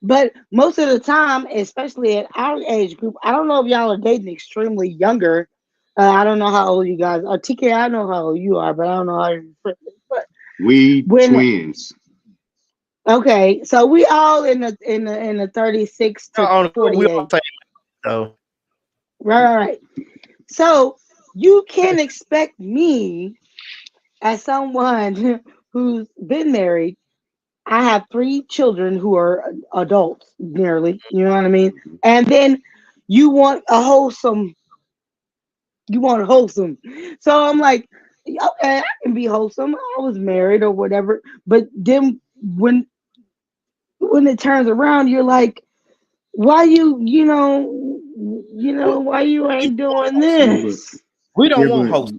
but most of the time, especially at our age group, I don't know if y'all are dating extremely younger. I don't know how old you guys are. TK, I know how old you are, but I don't know how you're. But We when twins. okay, so we all in the 36 to we all 48. say so. Right. So you can't expect me as someone who's been married. I have 3 children who are adults, nearly. You know what I mean? And then you want a wholesome. You want wholesome. So I'm like, okay, I can be wholesome. I was married or whatever. But then when it turns around, you're like, why why you ain't doing Yeah, but this? We yeah, don't want but hosts.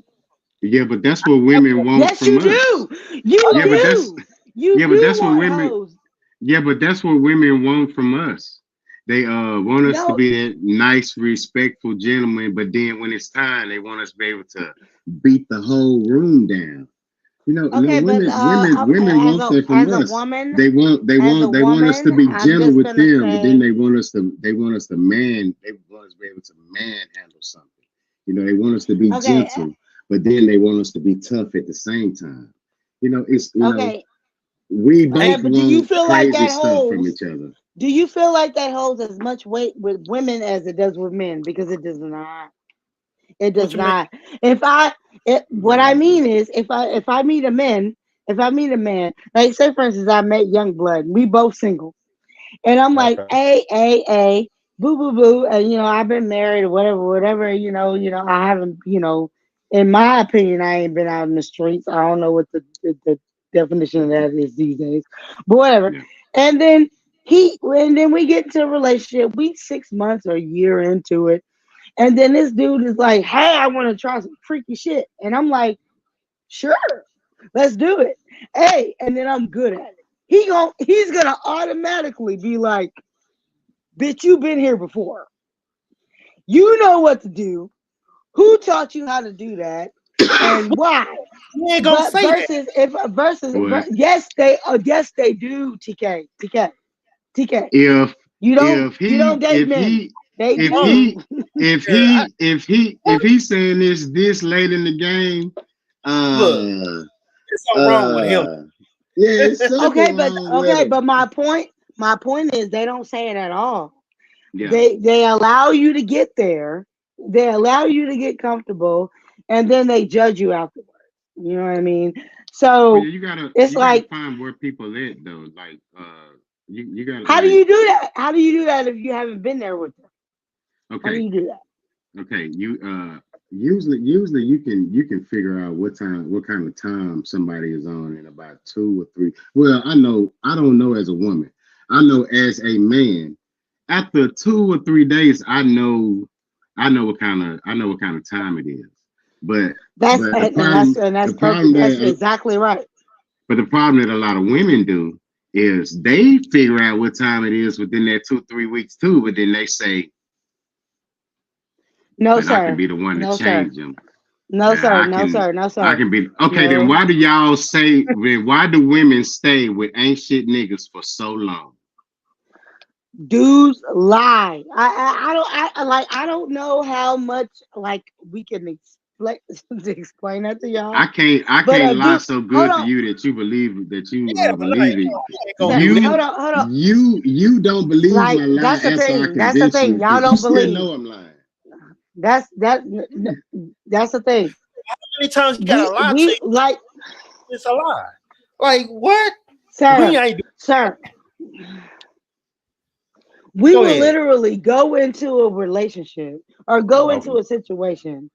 yeah, but that's what women want Yes, from you us. do. You Yeah, but that's do. You yeah, but do that's what want women. hoes. Yeah, but that's what women want from us. They want us to No, be that nice, respectful gentleman, but then when it's time, they want us to be able to beat the whole room down. No, okay, but women want that from us. They want us to be I'm gentle just with gonna them, but then say, they want us to they want us to be able to manhandle something. They want us to be okay, gentle, but then they want us to be tough at the same time. It's okay, we okay, both but do you want feel like crazy that stuff from holds? each other. Do you feel like that holds as much weight with women as it does with men? Because it does not. It What does you mean? not. If I, what I Mm, mean is, if I meet a man, like say for instance, I met Young Blood, we both single, and I'm like, Okay. hey, boo, boo, boo, and I've been married or whatever, I haven't, in my opinion, I ain't been out in the streets. I don't know what the definition of that is these days, but whatever. yeah. And then and then we get into a relationship. We 6 months or a year into it, and then this dude is like, hey, I want to try some freaky shit. And I'm like, sure, let's do it. Hey, and then I'm good at it. He's gonna automatically be like, bitch, you've been here before. You know what to do. Who taught you how to do that? And why? You ain't gonna But say that. Well, yes they do, TK. if You don't if you don't he date if men. he They if Word. do. he if Yeah, he if he if he's saying this late in the game, look, uh, there's something wrong with him. yeah, it's something wrong with him. But my point is they don't say it at all. Yeah, They allow you to get there, they allow you to get comfortable, and then they judge you afterwards. You know what I mean? oh yeah, So it's you gotta like, find where people at though. Like, you gotta how do like, you do that? How do you do that if you haven't been there with them? How do okay, you do that? okay, usually you can figure out what kind of time somebody is on in about 2 or 3. Well, I don't know as a woman. I know as a man, after 2 or 3 days, I know what kind of time it is. But That's but and that's and the that's problem perfect. That's that exactly right. but the problem that a lot of women do is they figure out what time it is within that 2 3 weeks too, but then they say, No, but I can sir. be the one to No, sir. change them. No, That sir. No, sir. No, I sir. can be okay. Then No. why do y'all say? Then why do women stay with ain't shit niggas for so long? Dudes lie. I don't know how much like we can explain to explain that to y'all. I can't But lie dude, so hold good to on, you that you believe that you Yeah, but no, believe it. ain't gonna sir, do that. hold on. You don't believe Like my lie that's the after I thing. That's the convince you thing. Y'all because you don't still believe. know I'm lying. That's that. That's the thing. How many times you gotta lie to We you? like, It's a lie. Like what? We sir, ain't do. sir. We Go will ahead. literally go into a relationship or go Okay. into a situation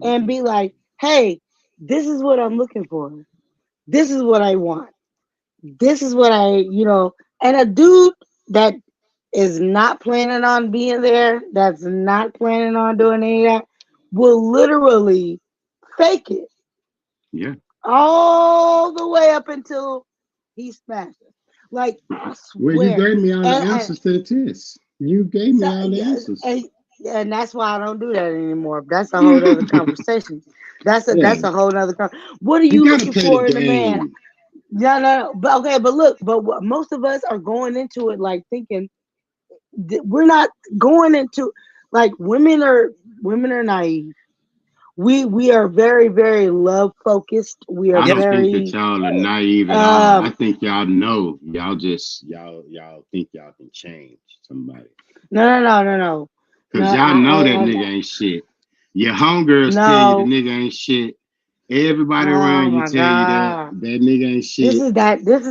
and be like, "Hey, this is what I'm looking for. This is what I want. This is what and a dude that is not planning on being there, that's not planning on doing any of that, will literally fake it Yeah. all the way up until he smashes. Like, I Well, you swear. gave me all the And answers to the test. You gave so me all the yeah, answers. and that's why I don't do that anymore. That's a whole other conversation. That's Yeah. a whole other What are You you gotta looking play the for in a man? game. No, no, but okay, but look, but most of us are going into it like thinking we're not going into like women are naive. We are very very love focused. We are I Yes. don't think that very y'all are naive at all. I um think y'all know. Y'all think y'all can change somebody. no. Cause y'all know that nigga ain't shit. Your homegirls tell you the No. nigga ain't shit. Everybody Oh around you my tell you that god. that nigga ain't This shit. is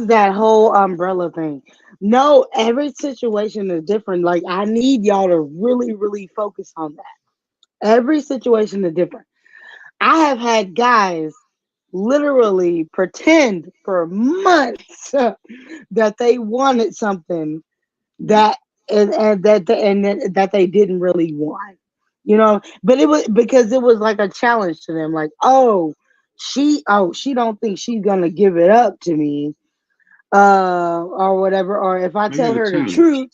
that whole umbrella thing. No, every situation is different. Like I need y'all to really, really focus on that. Every situation is different. I have had guys literally pretend for months that they wanted something Yeah. that that they didn't really want. But it was because it was like a challenge to them. Like, she don't think she's gonna give it up to me or whatever, or if I I got tell a her the challenge. truth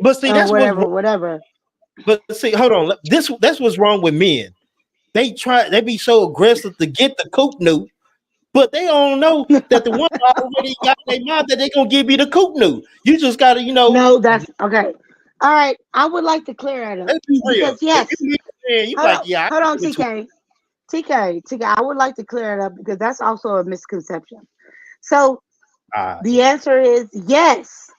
But see, or that's what's wrong. whatever. But see, hold on. That's what's wrong with men. They be so aggressive to get the coop new, but they don't know that the one already got their mouth that they gonna give you the coop new. You just gotta, No, that's okay. All right, I would like to clear that up let's be real. because If yes, you meet a man, you hold like, on, yeah, I hold can on, give it to TK. I would like to clear it up because that's also a misconception. So him. the answer is yes.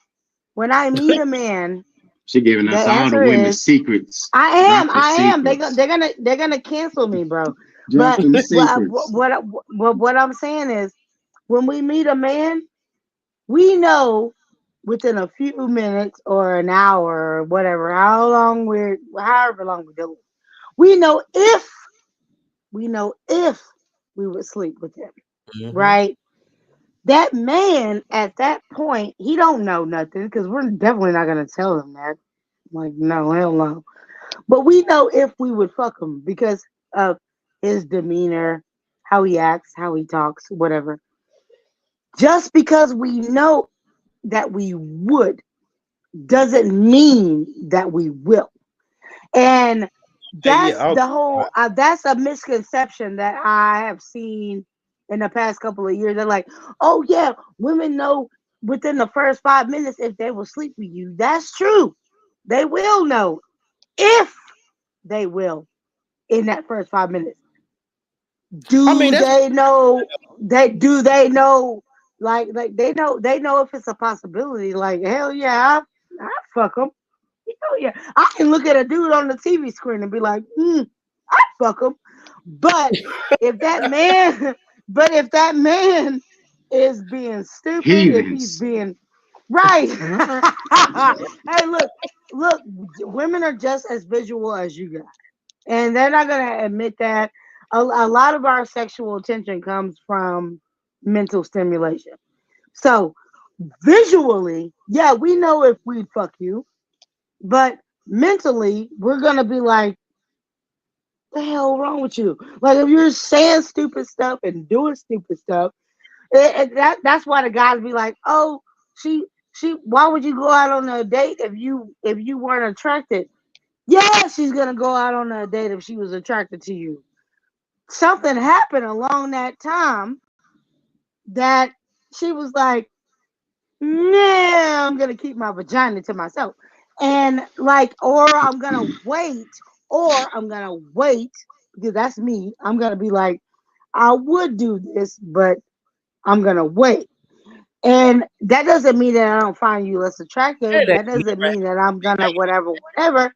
When I meet a man, She giving the us all the answer women's is secrets. I Drop am. the I am. secrets. They're gonna cancel me, bro. Drop But them secrets. what I'm saying is, when we meet a man, we know within a few minutes or an hour or whatever, however long we're doing, we know if we would sleep with him, Mhm. right? That man at that point, he don't know nothing because we're definitely not gonna tell him that. Like, no, hell no. But we know if we would fuck him because of his demeanor, how he acts, how he talks, whatever. Just because we know that we would doesn't mean that we will. And Hey, yeah, that's a misconception that I have seen in the past couple of years. They're like, oh yeah, women know within the first 5 minutes if they will sleep with you. That's true. They will know if they will in that first 5 minutes. I mean, Do that's they know they know they know if it's a possibility? Like, hell yeah, I fuck them. Hell yeah, I can look at a dude on the TV screen and be like, I fuck him. But if that man, but if that man is being stupid, if he's Heathens. being right, hey, look, women are just as visual as you guys, and they're not gonna admit that. A lot of our sexual attention comes from mental stimulation. So visually, yeah, we know if we'd fuck you, but mentally, we're gonna be like, "The hell wrong with you?" Like if you're saying stupid stuff and doing stupid stuff, that's why the guys be like, "Oh, she. Why would you go out on a date if you weren't attracted?" Yeah, she's gonna go out on a date if she was attracted to you. Something happened along that time that she was like, "Nah, I'm gonna keep my vagina to myself," and like, or I'm gonna wait because that's me. I'm gonna be like, I would do this, but I'm gonna wait. And that doesn't mean that I don't find you less attractive. That That doesn't never, mean that I'm gonna whatever.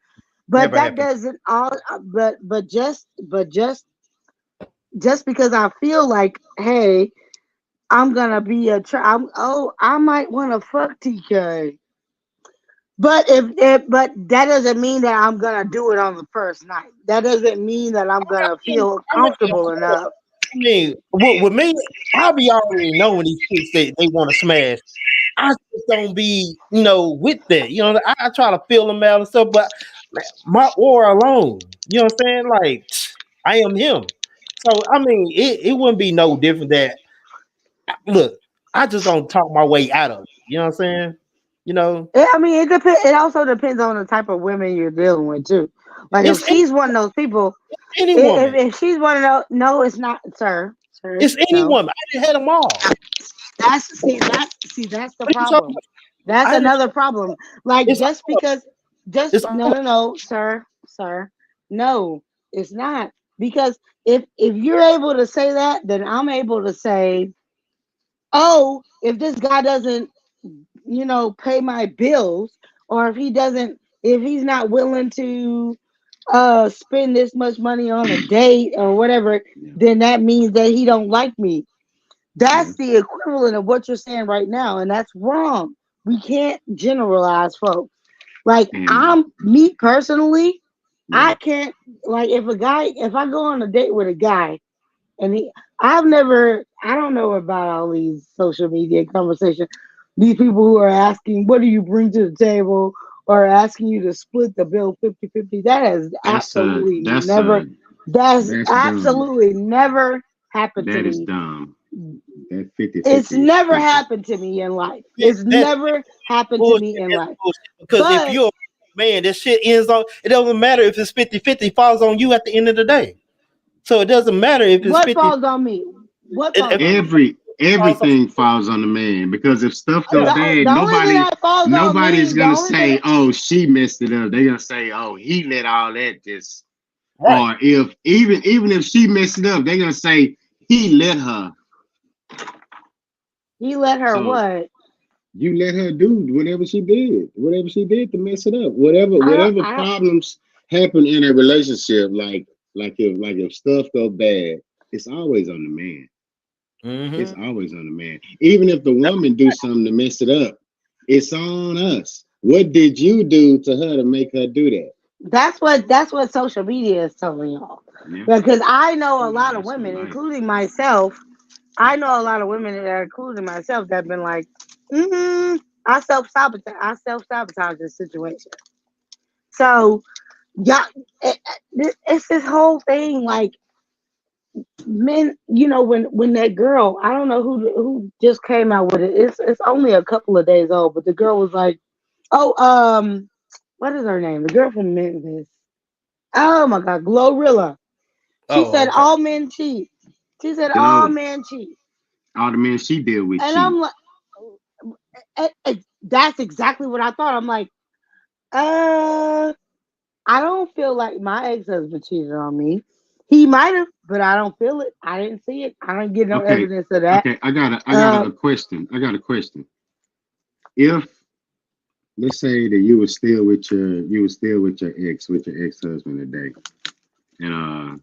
But never that happened. doesn't all. But just because I feel like, hey, I'm gonna be I might want to fuck TK. But but that doesn't mean that I'm gonna do it on the first night. That doesn't mean that I'm gonna feel comfortable enough. I mean, with me, I be already knowing these chicks that they want to smash. I just don't be, with that. I try to feel them out and stuff, but my aura alone, you know what I'm saying? Like, I am him. So, I mean, it wouldn't be no different that, look, I just don't talk my way out of it. You know what I'm saying? I mean, it depends. It also depends on the type of women you're dealing with too. Like if It's she's one of those people, any woman. if she's one of those, no, it's not, sir. It's any No. woman. I done had them all. That's the What you talking problem. about? That's I done- another problem. Like It's just all. because, It's no, sir, no, it's not. Because if you're able to say that, then I'm able to say, oh, if this guy doesn't, pay my bills, or if he's not willing to spend this much money on a date or whatever, Yeah. then that means that he don't like me. Yeah. That's the equivalent of what you're saying right now, and that's wrong. We can't generalize folks. Like And me personally, yeah. I can't, like, if I go on a date with a guy and I don't know about all these social media conversations. These people who are asking, what do you bring to the table? Or asking you to split the bill 50-50. That's That's that's dumb. absolutely never happened to That is me. dumb. That 50-50 It's is never stupid. happened to me in life. Yeah, It's never happened to me in That's life. bullshit. Because if But you're a man, that shit ends on. It doesn't matter if it's 50-50, falls on you at the end of the day. So it doesn't matter if it's what 50. falls on me? What If falls on me? Everything falls on the man, because if stuff goes bad, The only thing that falls on me, nobody's the gonna only thing say, "Oh, she messed it up." They're gonna say, "Oh, he let all that just." right. Or if even if she messed it up, they're gonna say he let her. he let her So what? you let her do whatever she did to mess it up. Whatever I don't problems happen in a relationship, like if stuff go bad, it's always on the man. It's Mm-hmm. always on the man. Even if the woman do something to mess it up, it's on us. What did you do to her to make her do that? that's what social media is telling y'all. Yeah, Because I know a lot of that's women, life. including myself. I know a lot of women that are including myself that have been like, I self sabotage this situation. So yeah, it's this whole thing. Like men, when that girl, I don't know who just came out with it. It's only a couple of days old, but the girl was like, oh, what is her name? The girl from Memphis. Oh my God, Glorilla. She Oh, said okay. all men cheat. She said all Glow. men cheat, All the men she deal with and cheat. I'm like, that's exactly what I thought. I'm like, uh, I don't feel like my ex husband cheated on me. He might have, but I don't feel it. I didn't see it. I don't get no Okay, evidence of that. okay. I got a Um, question. I got a question. If let's say that you were still with your ex husband today, and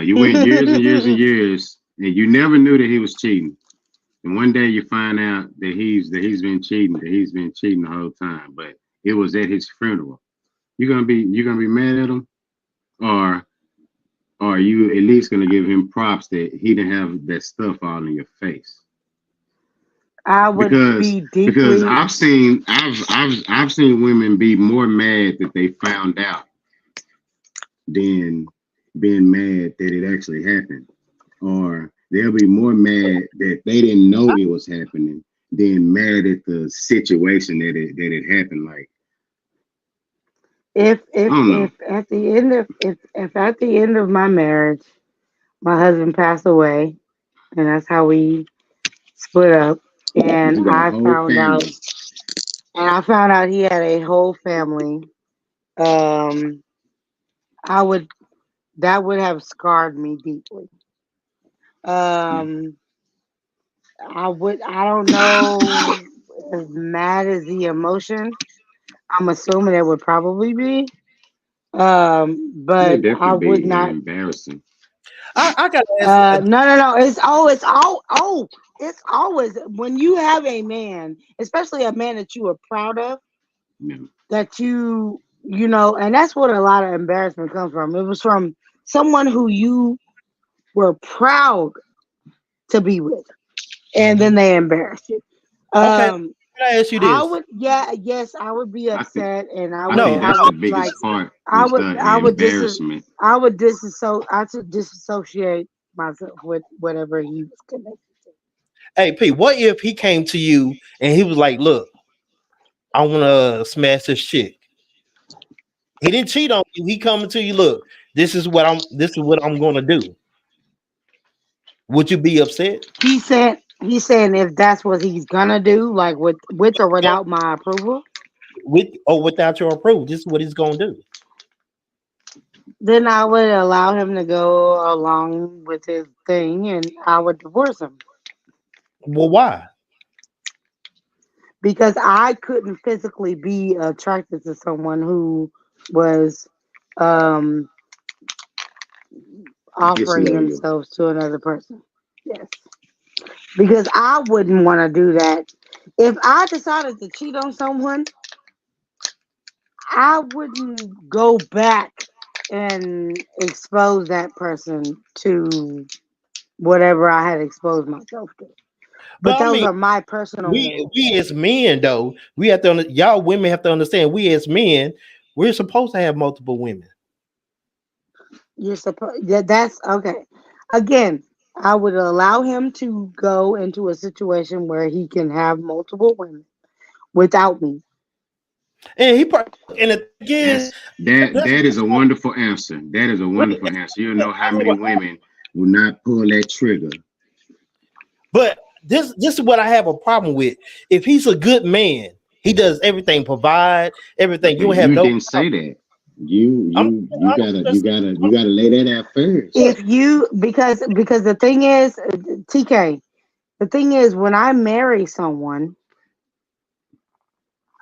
you went years and years and years, and you never knew that he was cheating. And one day you find out that he's been cheating the whole time, but it was at his funeral. You gonna be mad at him, or are you at least gonna give him props that he didn't have that stuff all in your face? I would Because be because deeply. I've seen women be more mad that they found out than being mad that it actually happened, or they'll be more mad that they didn't know it was happening than mad at the situation that it happened. Like, If I don't know. if at the end of my marriage, my husband passed away, and that's how we split up. And You got a whole family. I found out he had a whole family. Um, I would that would have scarred me deeply. Um, I don't know, as mad as the emotion. I'm assuming it would probably be. Yeah, But I definitely would be not. embarrassing. I gotta ask. No. It's always when you have a man, especially a man that you are proud of, Yeah. that you know, and that's what a lot of embarrassment comes from. It was from someone who you were proud to be with, and then they embarrassed you. Okay, Um, can I ask you I this? would, yeah, yes, I would be I think upset, and I think No, I that's the would like, biggest part is the I would embarrassment. I should disassociate myself with whatever he was connected to. hey P, what if he came to you and he was like, "Look, I want to smash this chick." He didn't cheat on you. He coming to you. Look, this is what I'm gonna do. Would you be upset? He's saying if that's what he's gonna do, like with or without my approval, With or without your approval, this is what he's gonna do. then I would allow him to go along with his thing, and I would divorce him Well, why? because I couldn't physically be attracted to someone who was um offering Disloyal. themselves to another person. Yes, because I wouldn't want to do that. If I decided to cheat on someone, I wouldn't go back and expose that person to whatever I had exposed myself to. But But I those mean, are my personal we morals. we as men though, we have to y'all women have to understand. We as men, we're supposed to have multiple women. You're supposed, yeah, that's okay. Again, I would allow him to go into a situation where he can have multiple women without me. And and the thing is, That that's is a wonderful answer. That is a wait, wonderful answer. You know how many women will not pull that trigger. but this is what I have a problem with. If he's a good man, he does everything, provide everything. You But don't have you no didn't say problem. that. You I'm, you you I'm gotta you just gotta you I'm, gotta lay that out first. If you because the thing is, TK, the thing is when I marry someone,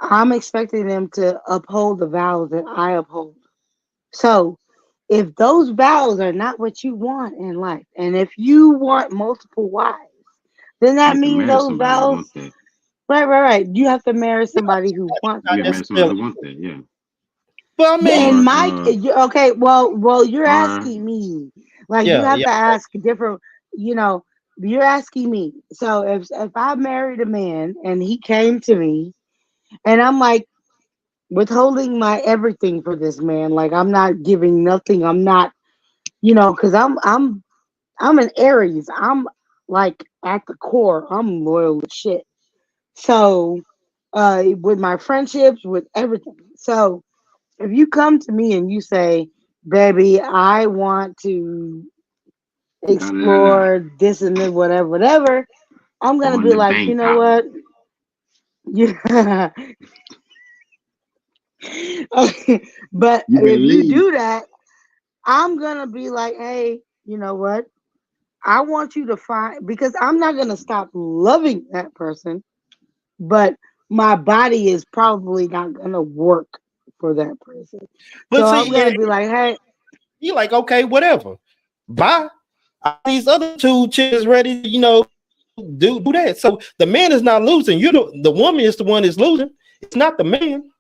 I'm expecting them to uphold the vows that I uphold. So if those vows are not what you want in life, and if you want multiple wives, then You that have to means marry those somebody that vows, want that. right. You have to marry somebody who wants not You that. gotta marry somebody necessarily, that want that. Yeah. but I And mean, Or Mike, okay, well, you're or asking me, like you yeah, have yeah. to ask different, you know, you're asking me. So if I married a man and he came to me, and I'm like withholding my everything for this man, like I'm not giving nothing, I'm not, because I'm an Aries, I'm like at the core, I'm loyal as shit. So, with my friendships, with everything, so. If you come to me and you say, "Baby, I want to la la la la. explore this and then whatever," I'm gonna Going be to like, you bank know house. what? Yeah. Okay. But You better if you leave. do that, I'm gonna be like, hey, you know what? I want you to find because I'm not gonna stop loving that person, but my body is probably not gonna work for that person. But So I'm see, gonna and be like, hey, you like okay, whatever. Bye. All these other two chicks ready, do that. So the man is not losing. The woman is the one that's losing. It's not the man.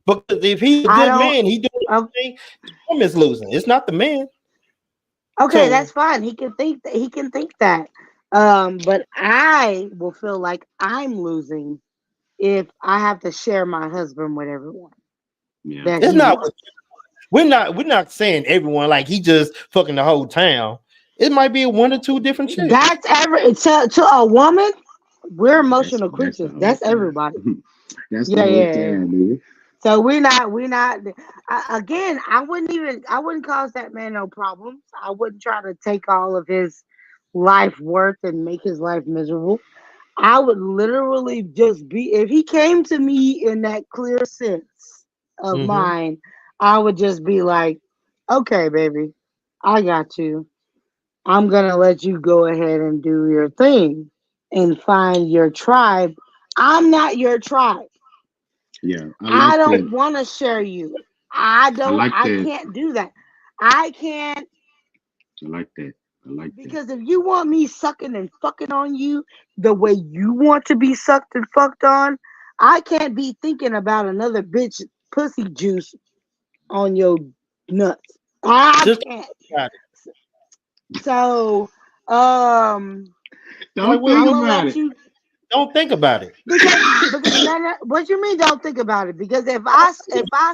Because if he's a I good don't. man, he doing o- everything. The woman's losing. It's not the man. Okay, So that's fine. He can think that. He can think that. But I will feel like I'm losing if I have to share my husband with everyone Yeah. that it's he not. wants. We're not saying everyone like he just fucking the whole town. It might be one or two different chicks. That's to a woman. We're emotional That's the creatures. whole That's time. everybody. That's the Yeah, whole yeah, yeah. time, nigga. So we're not. Again, I wouldn't cause that man no problems. I wouldn't try to take all of his life worth and make his life miserable. I would literally just be, if he came to me in that clear sense of Mm-hmm. mine, I would just be like, okay, baby, I got you. I'm gonna let you go ahead and do your thing and find your tribe. I'm not your tribe. Yeah, I I like don't that. want to share you. I like I that. can't do that. I can't, I like that. I like that. because if you want me sucking and fucking on you the way you want to be sucked and fucked on, I can't be thinking about another bitch pussy juice on your nuts. I Just can't. got So, Like, Don't what, I'm think what, gonna about let it. you, don't think about it. because no, what you mean? Don't think about it. Because if I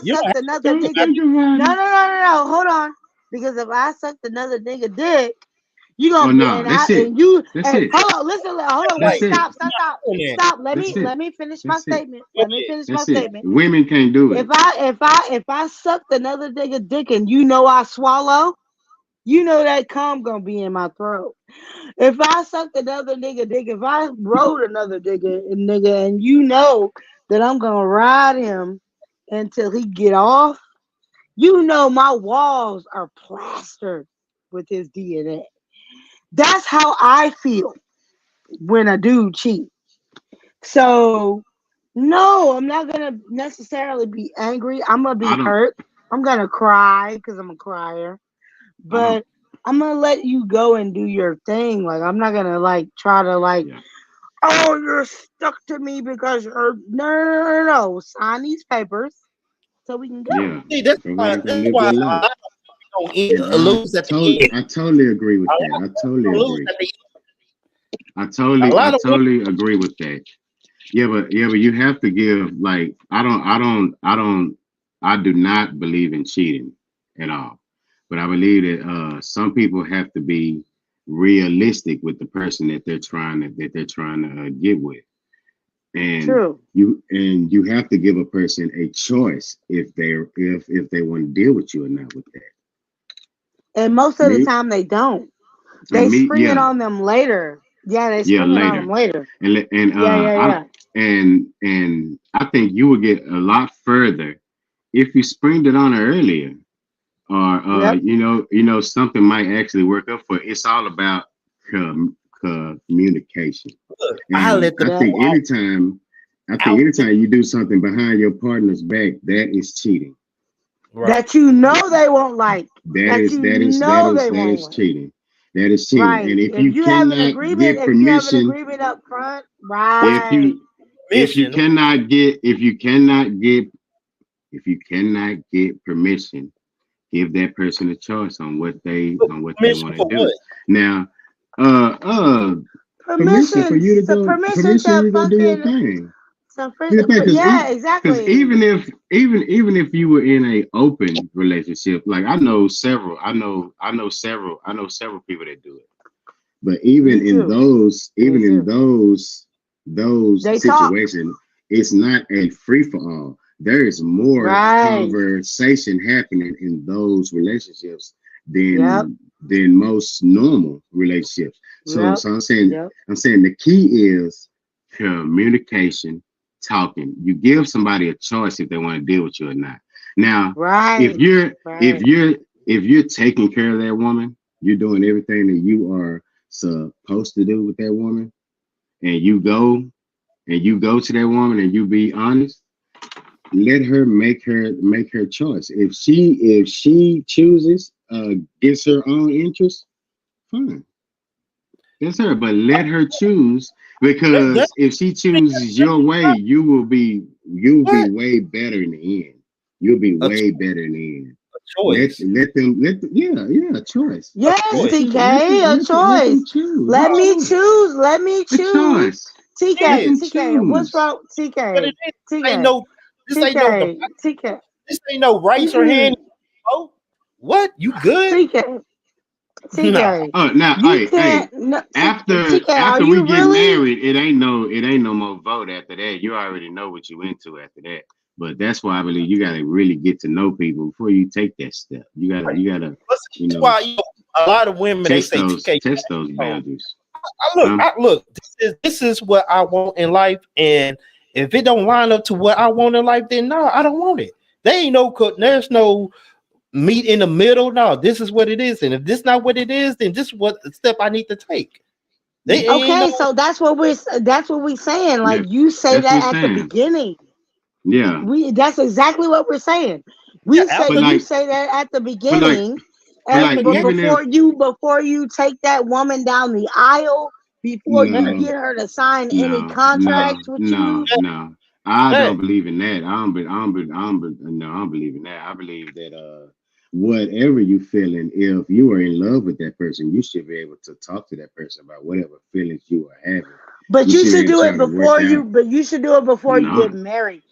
You don't sucked have another Don't nigga, think about no, it. no, no, no, no, hold on. Because if I sucked another nigga dick, you Oh gonna be no, that's it. and you That's and it. hold on, listen, hold on, That's wait, it. stop, stop, stop, doing that. stop. That's it. Let me finish my That's it. statement. Go Let me ahead. finish my That's it. statement. Women can't do If it. I sucked another nigga dick and you know I swallow, you know that cum gonna be in my throat. If I sucked another nigga dick, if I rode another nigga, and you know that I'm gonna ride him until he get off, you know my walls are plastered with his DNA. That's how I feel when a dude cheats. So no, I'm not gonna necessarily be angry. I'm gonna I be don't. hurt. I'm gonna cry because I'm a crier. I don't. But I'm gonna let you go and do your thing. Like I'm not gonna like try to like, Yeah. oh, you're stuck to me because you're no. Sign these papers so we can go. Yeah. See, that's So we why can go that's live why that a life. lot of And people don't lose at the end. I totally agree with A that. lot I of totally people lose agree. at the I A lot of women. totally agree with that. But you have to give, like, I do not believe in cheating at all. But I believe that some people have to be realistic with the person that they're trying to get with. And True. you have to give a person a choice if they want to deal with you or not with that. And most of the Me time they don't. and They me, spring it yeah, on them later. Yeah, they yeah, spring it on them later. later. And Yeah, yeah, I yeah. and I think you would get a lot further if you springed it on her earlier, or Yep. something might actually work up for it. It's all about communication. Look, I And let them Yep. go I think out to anytime you do something behind your partner's back, that is cheating. right. That you know they won't like. That you know they That won't is like. cheating. That is cheating. Right. And if you cannot get If you have an permission, agreement up front, if right. you Mission. if you cannot get permission, give that person a choice on what they Mission want to for do. what? Now, uh, uh, permission for Permission. you to So go, permission permission to you go do your fucking thing. so Do your thing, yeah, because exactly. even if you were in a open relationship, like I know several people that do it. But Me too. Me even in too. those They talk. situations, it's not a free for all. There is more Right. conversation happening in those relationships Yep. than most normal relationships. So Yep. so Yep. I'm saying the key is communication, talking. You give somebody a choice if they want to deal with you or not. Now, if Right. you're Right. if you're taking care of that woman, you're doing everything that you are supposed to do with that woman, and you go to that woman and you be honest, let her make her choice. If she chooses gets her own interest, fine, that's her. But let her choose, That because if she chooses your way, you'll be what? way better in the end. You'll be A way better in the end. choice. Yeah, a choice. A Yes, choice. TK, a Let them choice. choose. Let A me choice. choose. Let me A choose. choice. Let TK, Is them TK, what's choose. wrong? what it TK, is. TK, This ain't no TK, TK. this ain't no rights or hand. Mm-mm. Oh, what? You good? TK, Nah. TK. Oh, now, You hey, can't. No, after TK, are after we you get really? married, it ain't no more vote after that. You already know what you into after that. But that's why I believe you gotta really get to know people before you take that step. You gotta, But see, you that's know, why a lot of women they say TK. test those Oh, boundaries. I Huh? look. This is what I want in life, and if it don't line up to what I want in life, then no, I don't want it. There ain't no. There's no meet in the middle. No, this is what it is, and if this not what it is, then this is what the step I need to take. They ain't Okay, no, so that's what we're saying. Like Yeah, you say that's what that we're at the saying. beginning. Yeah, That's exactly what we're saying. yeah, We say but after you like, say that at the but like, beginning, but and like, but yeah, even if before you take that woman down the aisle, before you no, get her to sign any no, no, contracts with you. no, no, I hey, don't believe in that. No, I don't believe in that. I believe that whatever you feeling, if you are in love with that person, you should be able to talk to that person about whatever feelings you are having. But You you should be should able to do try it to work before out. you. But you should do it before you No, get married.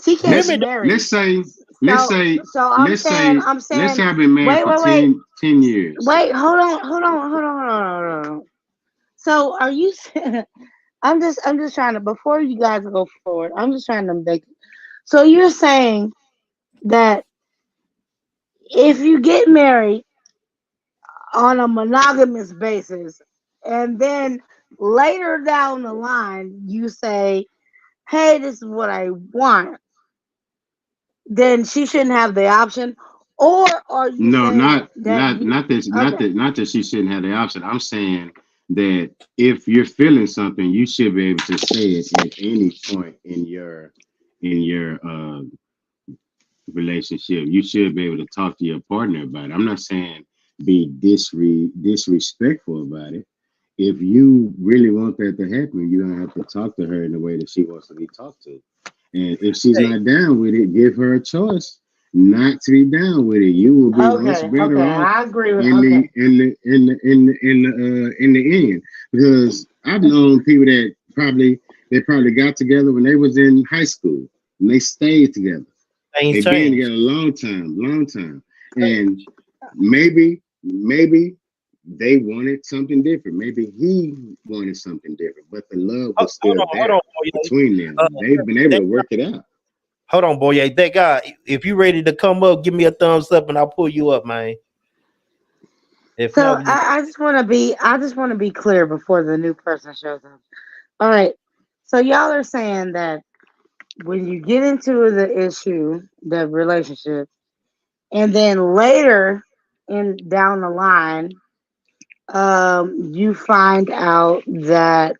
TK is women. married, let's say, let's so say, so let's say, I'm let's saying, say I've been married wait, for wait, wait, 10 years. wait, hold on. So are you? I'm just trying to, before you guys go forward, I'm just trying to make. So you're saying that if you get married on a monogamous basis, and then later down the line you say, "Hey, this is what I want," then she shouldn't have the option, or are you No, saying not that not you? not that not Okay. that not that she shouldn't have the option. I'm saying that if you're feeling something, you should be able to say it at any point in your relationship. You should be able to talk to your partner about it. I'm not saying be disrespectful about it. If you really want that to happen, you're gonna have to talk to her in the way that she wants to be talked to. And if she's Hey, not down with it, give her a choice not to be down with it. You will be much Okay, better off I agree with. in Okay. the end. Because I've known people that probably got together when they was in high school and they stayed together. things They've been change. together a long time. And maybe they wanted something different. Maybe he wanted something different, but the love was still Hold there on, boy. between them. They've been able to work it out. Hold on, boy. That guy, if you ready to come up, give me a thumbs up and I'll pull you up, man. If So not, just I just want to be clear before the new person shows up. All right. So y'all are saying that when you get into the issue, the relationship, and then later in down the line, you find out that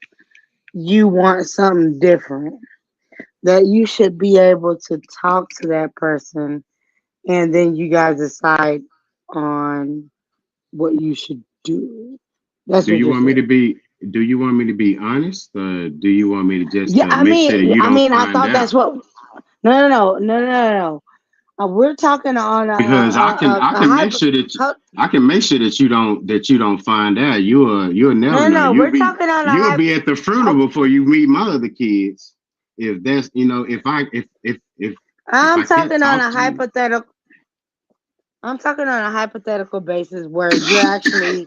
you want something different, that you should be able to talk to that person, and then you guys decide on what you should do. That's Do what you you're want me to saying. be? Do you want me to be honest? Do you want me to just Yeah, make sure that you don't I find thought that's out? what. No. We're talking on Because I a can make hyper. sure that ho- I can make sure that you don't find out. You'll never know. No. We're talking on a You'll be hyper. at the funeral before you meet my other kids. If that's if I'm I can't talking on talk a to you, hypothetical. I'm talking on a hypothetical basis where you're actually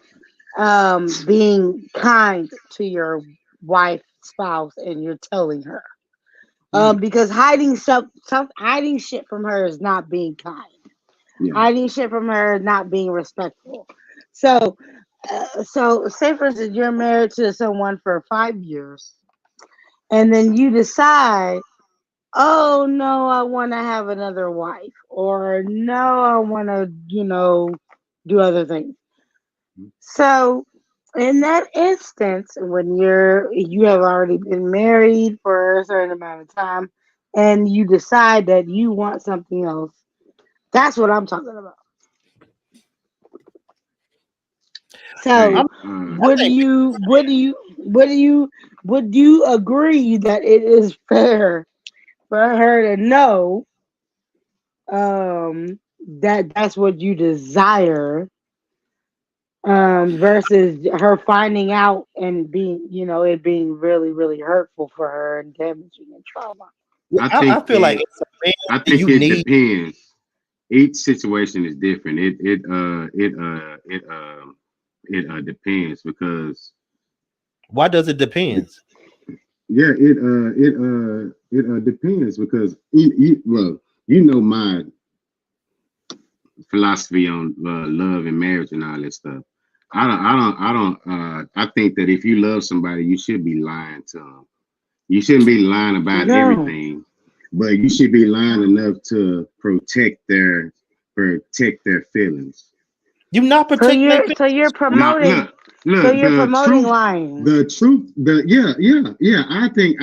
being kind to your wife, spouse, and you're telling her. yeah, Because hiding shit from her is not being kind. yeah. Hiding shit from her is not being respectful. So, so say for instance, you're married to someone for 5 years, and then you decide, oh no, I want to have another wife, or no, I want to, do other things. So, in that instance, when you have already been married for a certain amount of time, and you decide that you want something else, that's what I'm talking about. Hey, So, I think would you agree that it is fair for her to know that that's what you desire, versus her finding out and being, it being really, really hurtful for her and damaging and trauma. I I think feel like it. it's a man I that think you it need. depends. Each situation is different. It depends because Why does it depends? yeah, it depends because well, my philosophy on love and marriage and all that stuff. I think that if you love somebody, you should be lying to them. You shouldn't be lying about No. everything, but you should be lying enough to protect protect their feelings. You not So protecting their you're so you're Now, promoting look, so you're the promoting truth, lying. yeah. I think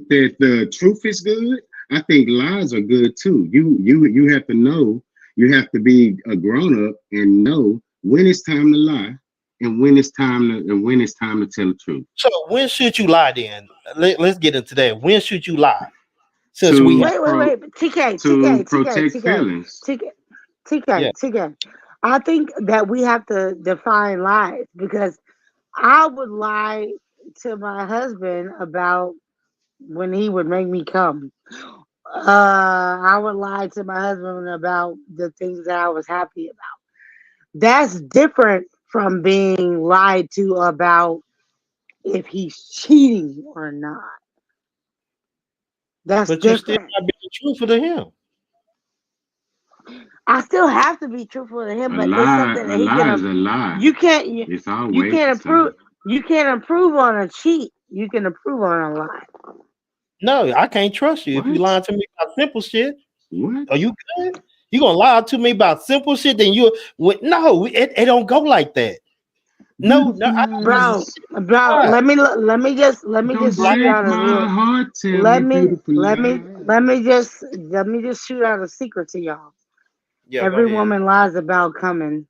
that the truth is good. I think lies are good too. You have to know. You have to be a grown up and know when it's time to lie and when it's time to tell the truth. So when should you lie then? Let's get into that. When should you lie? Since we To have Wait. TK, to TK, TK, protect TK, feelings. TK, yeah. TK, TK. I think that we have to define lies because I would lie to my husband about when he would make me come. I would lie to my husband about the things that I was happy about. That's different from being lied to about if he's cheating or not. That's But you still different. not being truthful to him. I still have to be truthful to him, but it's something A that he lie can. is a lie. You can't. You, It's you always the can't same. improve. You can't improve on a cheat. You can improve on a lie. No, I can't trust you if you What? lying to me about simple shit. What? Are you good? You gonna lie to me about simple shit? Then no, it don't go like that. No, no, I don't Bro, Butterflies. bro, lie. let me Don't just Like, shoot break out a my little. heart. Tell me Let me beautiful lies. let me just shoot out a secret to y'all. yeah, go Every ahead. woman lies about coming.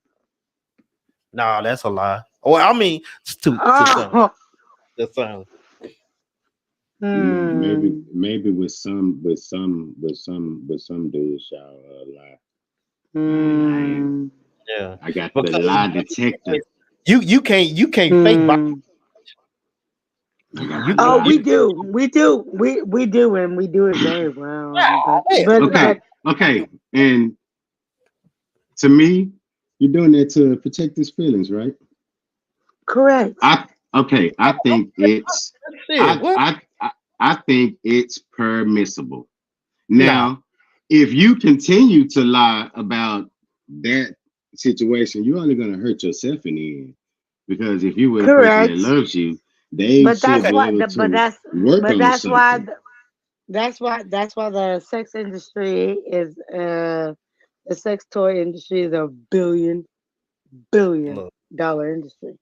Nah, that's a lie. Well, I mean, to some, Oh, to some. Maybe hmm. maybe with some dudes y'all lie. I Hmm. Yeah, I got the because lie detector. you can't fake. Hmm. I got the You Oh, can't. lie we detector. do, we do, and we do it very well. Yeah, Okay, okay. And to me, you're doing that to protect his feelings, right? correct. I okay. shit. I What? I I, I think it's permissible. Nah. Now, if you continue to lie about that situation, you're only gonna hurt yourself in the end. Because if you with a person that Correct. loves you, they But should that's Okay. be why. able to work But on something. that's why the sex industry is the sex toy industry is a billion Look, dollar industry.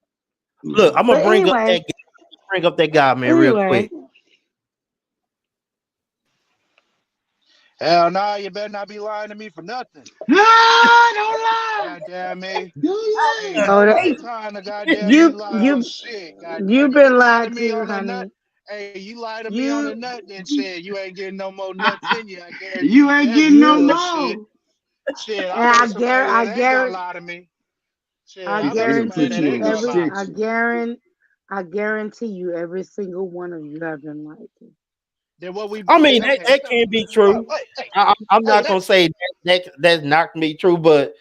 look. Yeah. I'm gonna But anyway, bring up that guy, man, real anyway, quick. Hell no, you better not be lying to me for nothing. Ah, don't lie. Goddamn me. Don't Hey, oh, ain't lie. no time to goddamn me you lie on you shit. Goddamn you've me. been Lie to lied me to, on a nut. honey. Hey, you lie to me on a You nut, then shit, you ain't getting no more nuts in you. I guarantee You you ain't that getting no you bullshit. more. Shit, I and want somebody that I ain't gonna guarantee lie to me. Shit, I I want It'll somebody guarantee put that you you ain't in gonna lie. restriction. I guarantee you every single one of you have been lied to. Then what we I mean, then that, okay, that so can be well, true. I'm hey, not gonna say that's not gonna be true, but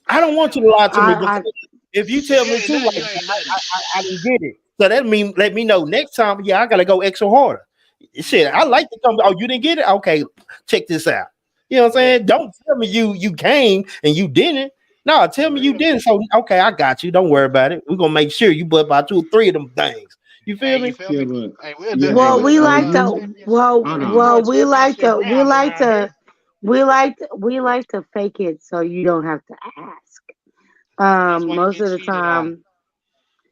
I don't want you to lie to me because I if you tell if you me ain't to nothing, lie, you ain't nothing. I didn't get it. So that mean let me know next time. Yeah, I gotta go extra harder. Shit, I like to come. Oh, you didn't get it? Okay, check this out. You know what I'm Bet. saying? Don't tell me you came and you didn't. No, tell For me you real. didn't. So okay, I got you. Don't worry about it. We're gonna make sure you put about 2 or 3 of them things. You feel Hey, you me? feel Yeah, me? but Hey, we'll do. yeah, Hey, well we'll but we do like a to championship. hold We'll do on. a championship round around here. we like to fake it so you don't have to ask. That's why you Most get of the cheated on. time,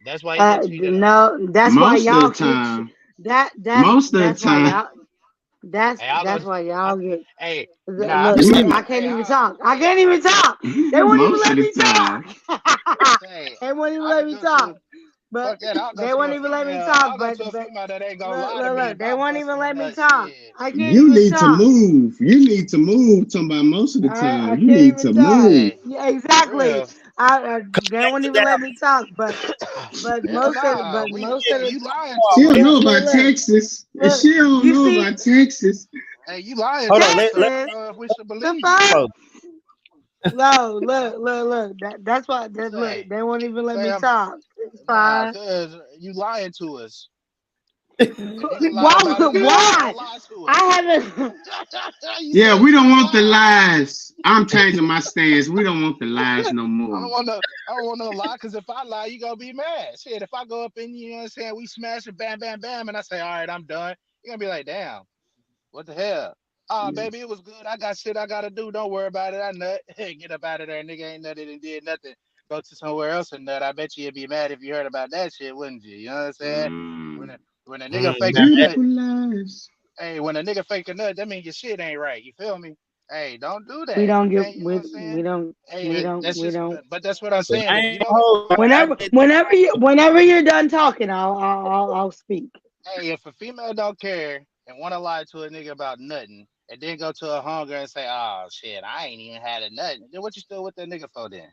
That's why you get cheated on. no, that's why Most of the y'all get time, most of the that's why time, y'all Hey, I'll go. that's why I, y'all get. hey, nah, Look, hey, I I, can't hey, even I, talk. I hey, can't even talk. They won't even most of let the me time, talk. hey, They won't even I let could me go talk. to. But Fuck that. I'll go they to won't a even let me female. talk. I'll go to a female that ain't gonna lie to me Look, they about won't even busting a let me nut. talk. Shit. I can't you even need to talk. move. You need to move. Talking about most of the time, I you can't need even to talk. move. Hey, Yeah, for exactly. real. They won't even let me talk. Hell nah. We Most of hey, the you lying She to don't us. know about look, Texas. look. She don't You know see, about Texas. Hey, you lying Hold to on, us, so I Texas, don't know if we should the believe you. fuck? hold No, look. That's why. Look, Say, they won't even let say me I'm talk. It's nah, fine. cause you lying to us. And we can lie Why? about it again. Don't Why? lie to I us. haven't. You Yeah, said we don't don't want the lie. lies. I'm changing my stance. We don't want the lies no I more. don't want to. I don't want no lie, because if I lie, you gonna be mad. Shit, if I go up in you know what I'm saying, we smash it, bam, bam, bam, and I say, all right, I'm done. You're gonna be like, damn, what the hell? Oh, Yeah. baby, it was good. I got shit I gotta do. Don't worry about it. I nut. Get up out of there. Nigga ain't nutted and did nothing. Go to somewhere else and nut. I bet you'd be mad if you heard about that shit, wouldn't you? You know what I'm saying? When Mm. a, when a nigga Mm, fake a now that- nut, Beautiful lives. hey, when a nigga fake a nut, that means your shit ain't right. You feel me? Hey, don't do We that. don't You get can't. You know what I'm saying? we Hey, don't that's we just. don't. But that's what I'm but saying. I If you ain't don't, hold. Whenever you're done talking, I'll speak. hey, if a female don't care and want to lie to a nigga about nothing, and then go to a hunger and say, "Oh shit, I ain't even had a nut," then what you still with that nigga for then?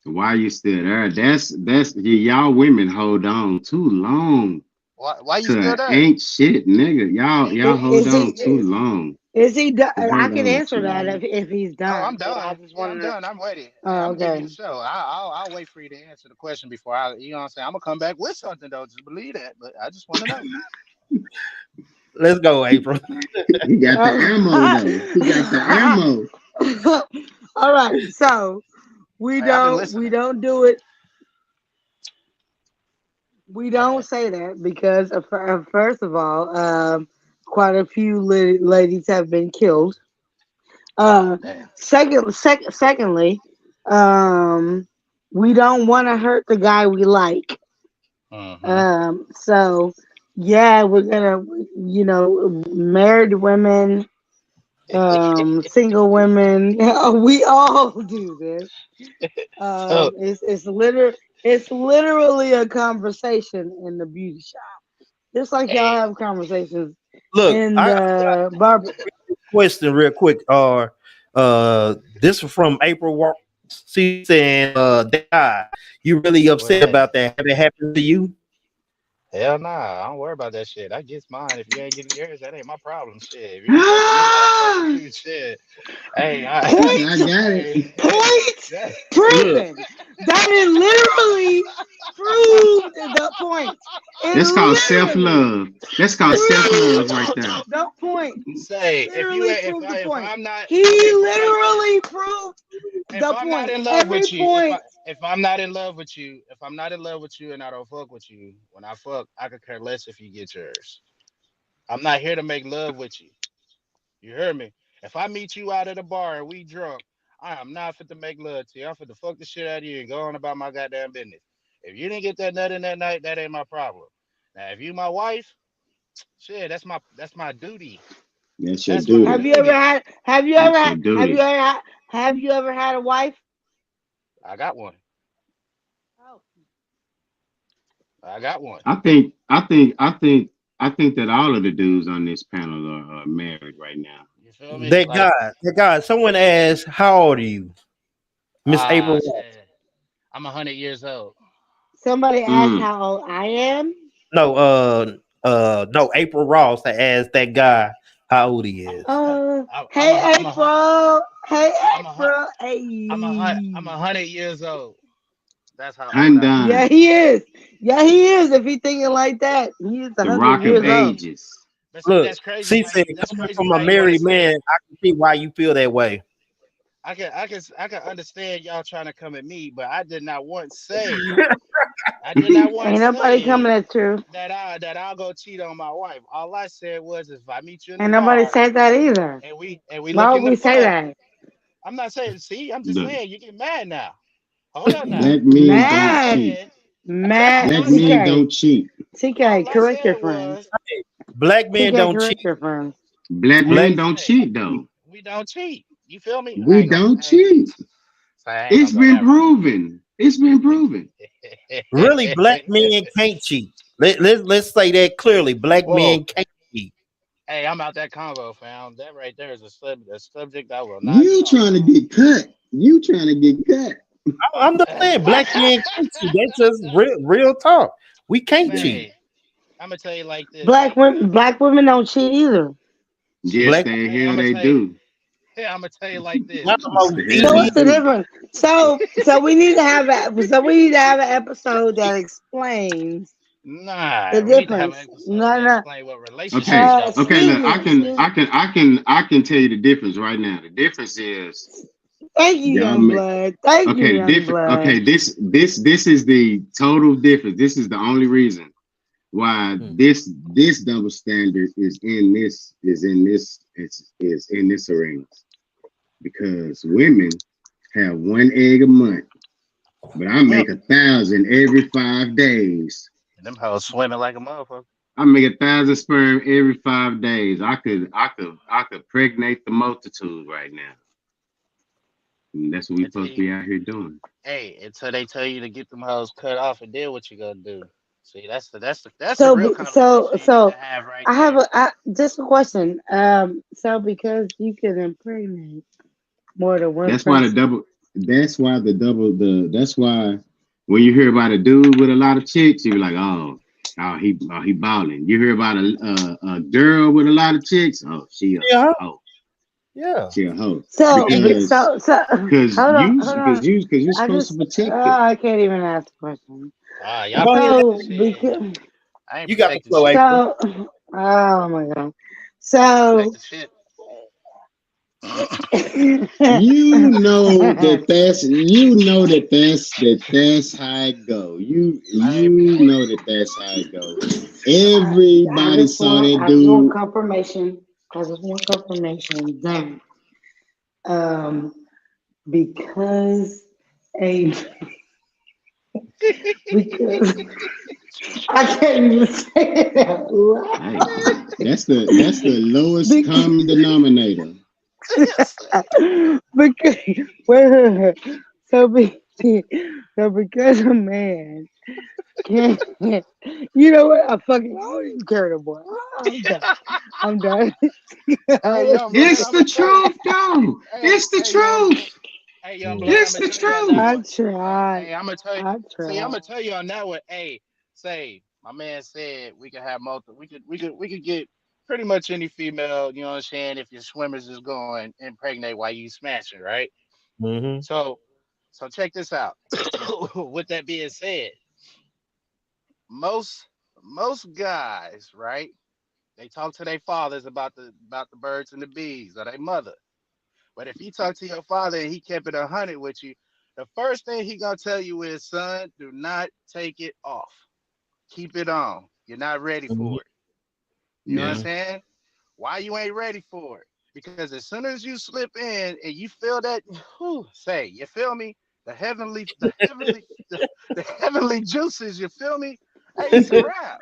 Why you still there? Y'all women hold on too long Why you still to there? ain't shit, nigga. Y'all hold Is on he too long. is he done? To I hold can on answer too that long. if he's Oh, I'm done, but I done. just Yeah, want I'm to. done. I'm ready. Hey, Oh, I'm giving you okay. the show. I'll wait for you to answer the question before I. You know what I'm saying? I'm gonna come back with something though. Just believe that. But I just want to know. Let's go, April. He got the All ammo though. He got the ammo. All right. So Hey, I've been listening. we don't do it. We don't Okay. say that because first of all, quite a few ladies have been killed. Oh Uh, damn. secondly, um, we don't want to hurt the guy we like. Mm-hmm. So yeah, we're gonna, married women, single women, we all do this. So, It's literally a conversation in the beauty shop, just like y'all hey, have conversations Look, in I the barber. question real quick. This is from April. She saying, that guy, you really what upset happened? about that? Have it happened to you? Hell nah, I don't worry about that shit. I get mine. If you ain't getting yours, that ain't my problem. Shit. If you don't fuck with me, I don't fuck with you. Shit. Hey, He said, I Point, got it. hey, point that- Look, proven. That is literally proved the point. It That's called literally self-love. That's called self-love right proved there. the point. say if you Literally ain't- proved the if point. I'm not He okay, put it like this. literally proved If the I'm not point. in love Every with you, point. if I'm not in love with you, if I'm not in love with you and I don't fuck with you, when I fuck, I could care less if you get yours. I'm not here to make love with you. You heard me? If I meet you out at a bar and we drunk, I am not fit to make love to you. I'm fit to fuck the shit out of you and go on about my goddamn business. If you didn't get that nut in that night, that ain't my problem. Now, if you my wife, shit, that's my duty. That's your That's my Have duty. you ever duty. had? Have you ever That's your had? Have you duty. ever had? Have you ever had a wife? I got one. Oh. I got one. I think that all of the dudes on this panel are married right now. You feel me? Like, that guy. Someone asked, "How old are you, Miss April?" shit. I'm 100 years old. Somebody asked Mm. how old I am. No, no. April Ross that asked that guy how old he is. Hey I'm a hun- April. Hey I'm a hun- April. I'm Hey. 100 years old. That's how old I am. Yeah, Undone. he is. Yeah, he is. If he thinking like that, he is The 100 rock of years old. ages. But see, Look, that's crazy she how said, you. That's coming crazy from a how you want to married man, say. I can see why you feel that way. I can understand y'all trying to come at me, but I did not once say. I did not Ain't once nobody coming say at you. that I'll go cheat on my wife. All I said was if I meet you in the Ain't nobody bar said that either. and we Why looking would to we say fuck, that? I'm not saying. See, I'm just Look, saying you get mad now. Hold up now. black men All I don't Mad. cheat. said, Mad. all Black I men said, TK. don't cheat. all TK, I correct said your friends. was, Black men TK, don't correct cheat. your friends. Black all Black men I don't say, cheat though. we don't cheat. You feel me? We don't I ain't gonna, cheat. so I ain't It's gonna go been that route. proven. It's been proven. really black men can't cheat. Let's say that clearly. Black Whoa. men can't cheat. Hey, I'm out that combo, fam. That right there is a subject I will not You talk trying to get cut. You trying to get cut. I'm just saying, black men can't cheat. That's just real talk. We can't cheat. Say, I'm gonna tell you like this. Black women don't cheat either. Yes, Black the Hey, hell I'm gonna they tell you. do. Hey, I'm gonna tell you like this. not the Yes, most the hell So they what's deviant. the do. difference? So we need to have an episode that explains the Nah, we need to have an difference. episode No, that no. explain what Okay. relationships y'all was Okay, in. Excuse look, me. Excuse me. I can tell you the difference right now. The difference is Thank you, y'all young make blood. Thank you, okay, the young different blood. okay, this is the total difference. This is the only reason. why Hmm. this double standard is in this arena, because women have one egg a month, but I make 1,000 every 5 days. And them hoes swimming like a motherfucker. I make 1,000 sperm every 5 days. I could pregnate the multitude right now. And that's what we Until supposed to you, be out here doing. hey, until they tell you to get them hoes cut off, and then what you gonna do? See, that's the So, real be- so, conversation you need so to have right I have there. just a question. So because you can impregnate more than one That's why the person. double. That's why when you hear about a dude with a lot of chicks, you be like, he balling. You hear about a girl with a lot of chicks, she a Yeah. hoe. Yeah. She a hoe. So, Because hold on. you're I supposed to just, protect it. I can't even ask the question. Y'all Go ahead. protected So, shit. because, I ain't You got the protected flow, shit. April. so, oh my God. I ain't So, protected shit. You know that's how it go. You I ain't. know that's how it go. I Everybody just saw want, that I just want dude. confirmation. I just want confirmation that, um, because a because I can't even say it out Hey, loud. that's the lowest Because, common denominator. because wait. So, so because a man can't, you know what? I don't even care no more. I'm done. I'm done. Hey, young blood, It's I'm a the hey, truth, though. hey, It's the hey, young, truth. young blood, I'm It's gonna the tell you on that truth. I one. tried. I'm gonna tell you. I See, I'm tried. gonna tell you on that one. Hey, say my man said we could have multiple. We could get pretty much any female. You know what I'm saying? If your swimmers is going impregnate while you smashing, right? Mm-hmm. So, check this out. With that being said, most most guys, right? They talk to their fathers about the birds and the bees or their mother. But if you talk to your father and he kept it 100 with you, the first thing he gonna tell you is, son, do not take it off. Keep it on. You're not ready Mm-hmm. for it. You know what I'm Yeah. Mm-hmm. saying? Why you ain't ready for it? Because as soon as you slip in and you feel that, you feel me? The heavenly juices, you feel me? Hey, it's a wrap.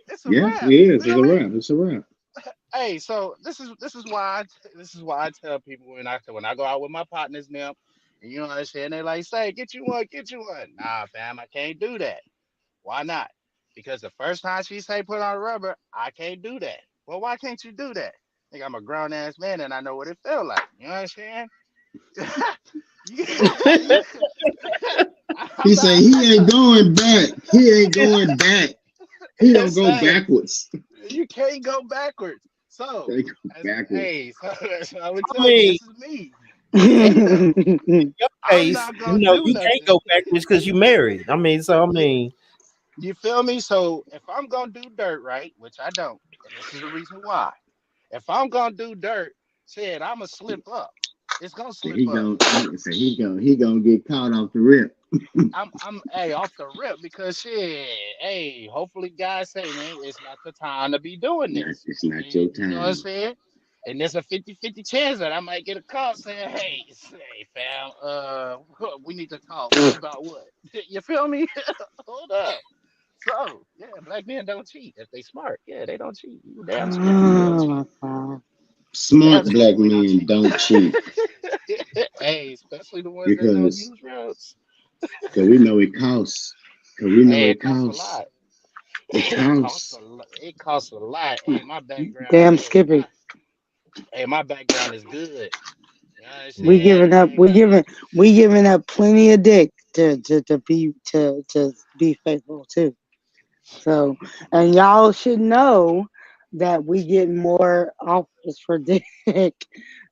It's a Yeah, it wrap. You is. It's feel a me? wrap. It's a wrap. Hey, so this is why I tell people when I go out with my partners now, and you know what I'm saying, they like say, get you one. Nah, fam, I can't do that. Why not? Because the first time she say put on rubber, I can't do that. Well, why can't you do that? I think I'm a grown ass man and I know what it felt like. You know what I'm saying? You- He I'm say not. he ain't going back. He ain't going back. He don't go Say backwards. you can't go backwards. So, They go backwards. so I would I tell you, mean, this is me. in your I'm case, not gonna do you can't nothing. go backwards because you married. I You, mean, you feel me? So if I'm gonna do dirt, right, which I don't, and this is the reason why. If I'm gonna do dirt, said I'm gonna slip up. It's gonna So slip up. he gonna get caught off the rip. I'm hey off the rip because shit. Hey, hopefully guys say, man, it's not the time to be doing this. It's not your You know what I'm time. saying? And there's a 50-50 chance that I might get a call saying, hey fam, we need to talk about what? You feel me? Hold up. So yeah, black men don't cheat if they smart. Yeah, they don't cheat. You damn straight we don't Oh cheat. my God. Damn Smart black straight we don't men cheat. don't cheat Hey, especially the ones that don't because use roads. we know it costs. Cause we know Hey, it it costs a costs. lot. It It costs a costs. lot. It costs a lot. Hey, my background. Damn Hey, Skippy. my background is good. You know what I'm We saying? giving up. I ain't got no. We giving up plenty of dick to be faithful too. So, and y'all should know that we get more offers for dick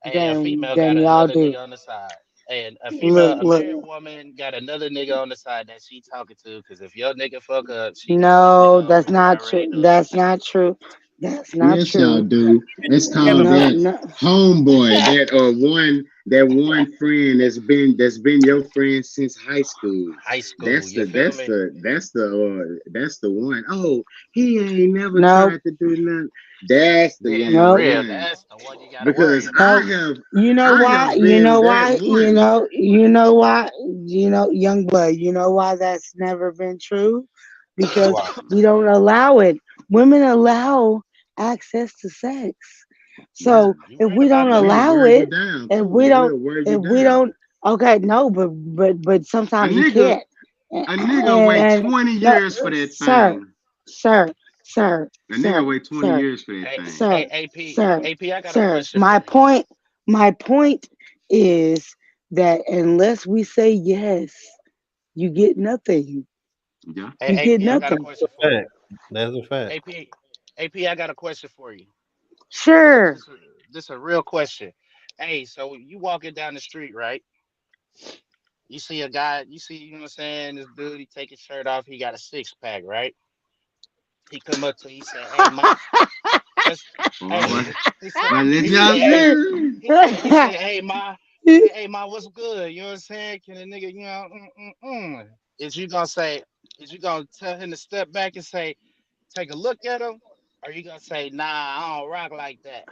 Hey, a than female got y'all another do. nigga on the side. And Look, a look. married woman got another nigga on the side that she talking to. Cause if your nigga fuck up, she can put a No, nigga on that's who not already true. knew. That's not true. That's not Yes, y'all true. do. It's damn called No, it, that no. homeboy. That or one that one friend that's been your friend since high school. High school, That's you the feel that's me? the that's the that's the one. Oh, he ain't never Nope, tried to do nothing. That's the Yeah, one. for The nope, real. one That's the one you gotta worry because about. nope. I have You been know that why? one. Young blood, you know why that's never been true? Because Why? we don't allow it. Women allow access to sex. Yeah, So You if right we don't about and that. we'll allow wear you it, down if too. we don't, We'll wear you if we down. don't, okay, no, but A sometimes you nigga, can't. And, a nigga wait and 20 no, years for that sir, thing. sir, sir, A nigga sir, wait 20 sir, years for that Hey, thing. sir, hey, AP, sir, AP, I got a sir. question for you. My point is that unless we say yes, you get nothing. Yeah. Hey, You get AP, I got a nothing. question for you. Fact. That's a fact. AP, I got a question for you. This Sure. this this a real question. Hey, so you walking down the street, right? You see a guy, you know what I'm saying, this dude, he take his shirt off, he got a six pack, right? He come up to you, he say, hey ma, let's Oh, hey, what? he said, What did he y'all say, hey, say? he said, hey ma, what's good? You know what I'm saying? Can a nigga, Is you gonna say, is you gonna tell him to step back and say, take a look at him? Or you gonna say, nah, I don't rock like that?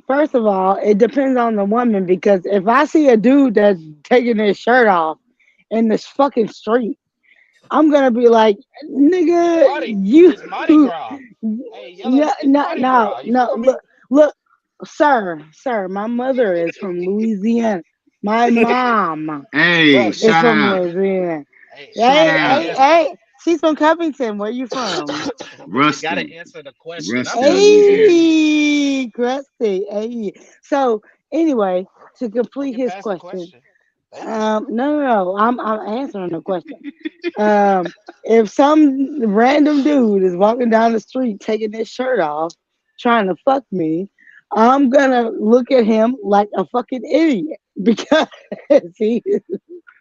First of all, it depends on the woman because if I see a dude that's taking his shirt off in this fucking street, I'm gonna be like, It's nigga, Mardi, you, it's Mardi Gras. Hey, yeah, it's Mardi Gras. You feel me? look, sir, my mother is from Louisiana. My mom Hey, Bro, is shout from out. Louisiana. hey, Shout you gotta out. answer the She's from Covington. Where you from? but you gotta Ruston. answer the question. I'm Ruston, just Louisiana. curious. Hey, Krusty. Hey. So anyway, to We complete can his pass the question, question. Thank you. no. I'm answering the question. If some random dude is walking down the street taking his shirt off, trying to fuck me, I'm gonna look at him like a fucking idiot because he,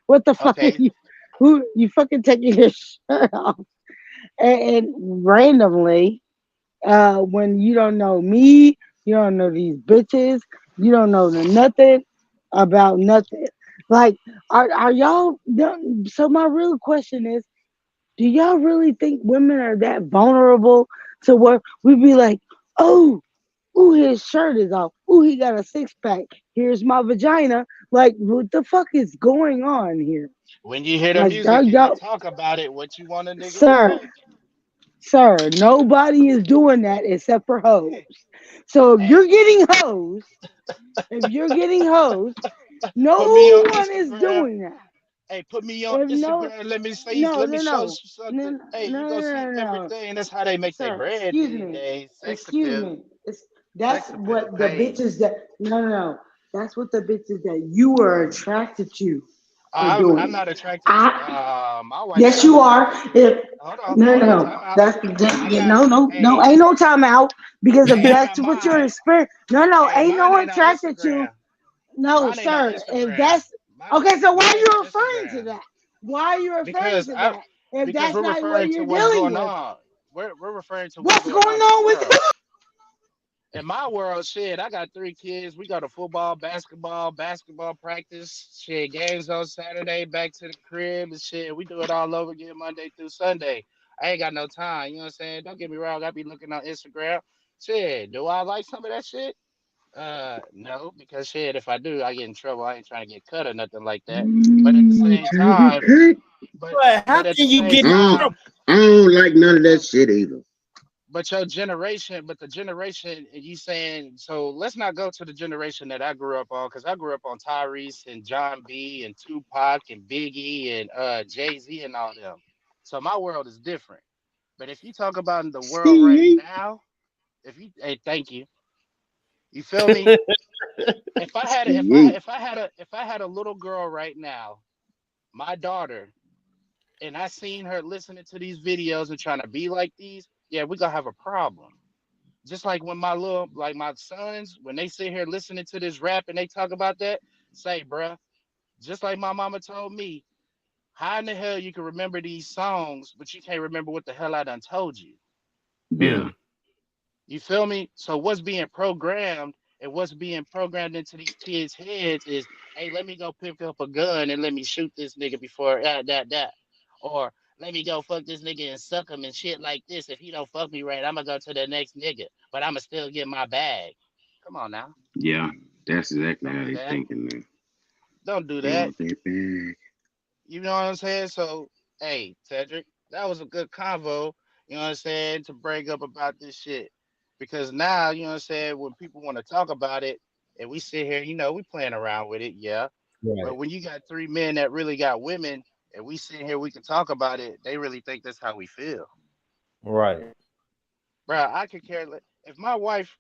what the fuck are Okay. you? Who you fucking taking your shirt off and randomly? When you don't know me, you don't know these bitches, you don't know nothing about nothing. Like, are y'all? So my real question is, do y'all really think women are that vulnerable to where we be like, oh, ooh, his shirt is off. Ooh, he got a six pack. Here's my vagina. Like, what the fuck is going on here? When you hear the Like, music and you y'all, talk about it, what you want a nigga to sir, think? nobody is doing that except for hoes. So Hey, if you're getting hoes, put me on no one is Instagram. doing that. Hey, put me on If no, Instagram. Let me say, no, let me no, show no, you something. no, Hey, no, you no, gonna see no, no. everything. That's how they make their Sir, bread excuse these me. days. Sex Excuse appeal. me. That's Sex appeal what the bitches pays. that no. That's what the bitches that you are attracted to are I'm doing. not attracted to I my wife yes not you are. attracted to If time out. That's I yeah, got no, hey, ain't no timeout because if hey, I got that's what you're mine. experiencing, Hey, ain't no mine one ain't on attracted to. Instagram. No, Mine ain't on sir. If Instagram. that's okay, so why Mine are ain't you on referring to Instagram. that? Why are you referring Because to I that? If because that's we're not what referring to you're what's dealing going with, on. We're referring to what's what's going going on in the on with world. In my world, shit, I got three kids. We go to football, basketball practice, shit, games on Saturday, back to the crib and shit. We do it all over again Monday through Sunday. I ain't got no time, you know what I'm saying? Don't get me wrong, I be looking on Instagram. Shit, do I like some of that shit? No, because shit, if I do, I get in trouble. I ain't trying to get cut or nothing like that. But at the same time, but But how but at the can you same get I in don't, time, trouble? I don't like none of but that your shit either. but your generation, but the generation you saying, so let's not go to the generation that I grew up on, because I grew up on Tyrese and John B and Tupac and Biggie and Jay-Z and all them. So my world is different. But if you talk about in the world right See? now, if you hey, thank you. You feel me? If I had a, See? if I had a little girl right now, my daughter, and I seen her listening to these videos and trying to be like these, yeah, we gonna have a problem. Just like when my sons, when they sit here listening to this rap and they talk about that, say, bruh, just like my mama told me, how in the hell you can remember these songs, but you can't remember what the hell I done told you? yeah. Yeah. You feel me? So what's being programmed And what's being programmed into these kids' heads is, hey, let me go pick up a gun and let me shoot this nigga before that. Or let me go fuck this nigga and suck him and shit like this. If he don't fuck me right, I'm gonna go to the next nigga, but I'ma still get my bag. Come on now. Yeah, that's exactly Don't how do they that. thinking now. Don't do They that. want that bag. You know what I'm saying? So, hey, Cedric, that was a good convo, you know what I'm saying, to break up about this shit. Because now, you know what I'm saying, when people want to talk about it, and we sit here, we playing around with it, yeah. Right. But when you got three men that really got women, and we sit here, we can talk about it, they really think that's how we feel. Right. Bro, I could care if my wife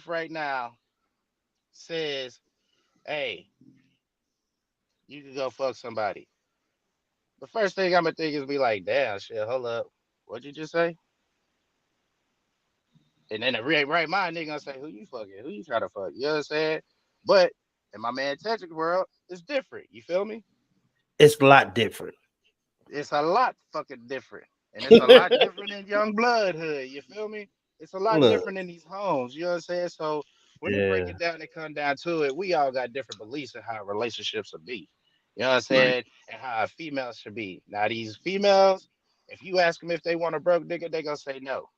right now says, hey, you can go fuck somebody. The first thing I'm gonna think is be like, damn, shit, hold up. What'd you just say? And then the right mind, nigga gonna say, who you fucking? Who you trying to fuck? You know what I'm saying? But in my man Texas world, it's different. You feel me? It's a lot different. It's a lot fucking different. And it's a lot different in young blood hood. You feel me? It's a lot Look, different in these homes. You know what I'm saying? So when it break yeah. it down and come down to it, we all got different beliefs in how relationships should be. You know what I'm Right. saying? And how a female should be. Now these females, if you ask them if they want a broke nigga, they gonna say no.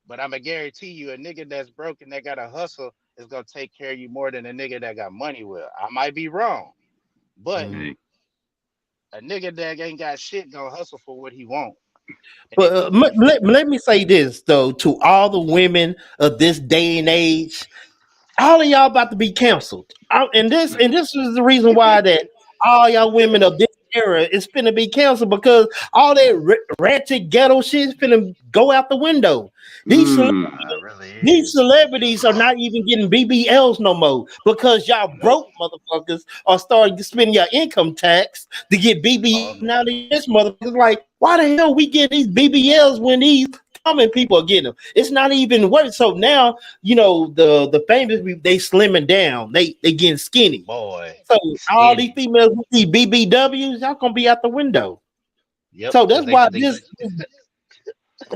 But I'm gonna guarantee you, a nigga that's broke and that got a hustle is gonna take care of you more than a nigga that got money will. I might be wrong, but Mhm. Hey, a nigga that ain't got shit gonna hustle for what he want. And But if he can, let me say this though to all the women of this day and age, all of y'all about to be canceled. And this is the reason why that all y'all women of this era is finna be canceled because all that ratchet ghetto shit is finna go out the window. These cele- mm, it really these is. celebrities are not even getting BBLs no more because y'all Nope. broke motherfuckers are starting to spend your income tax to get BBL. Um, Now this motherfuckers like, why the hell we get these BBLs when these common people are getting them? It's not even worth. So now the famous people, they slimming down, they getting skinny. boy, So all these skinny. females with these BBWs, y'all gonna be out the window. Yep, So because that's they why said they.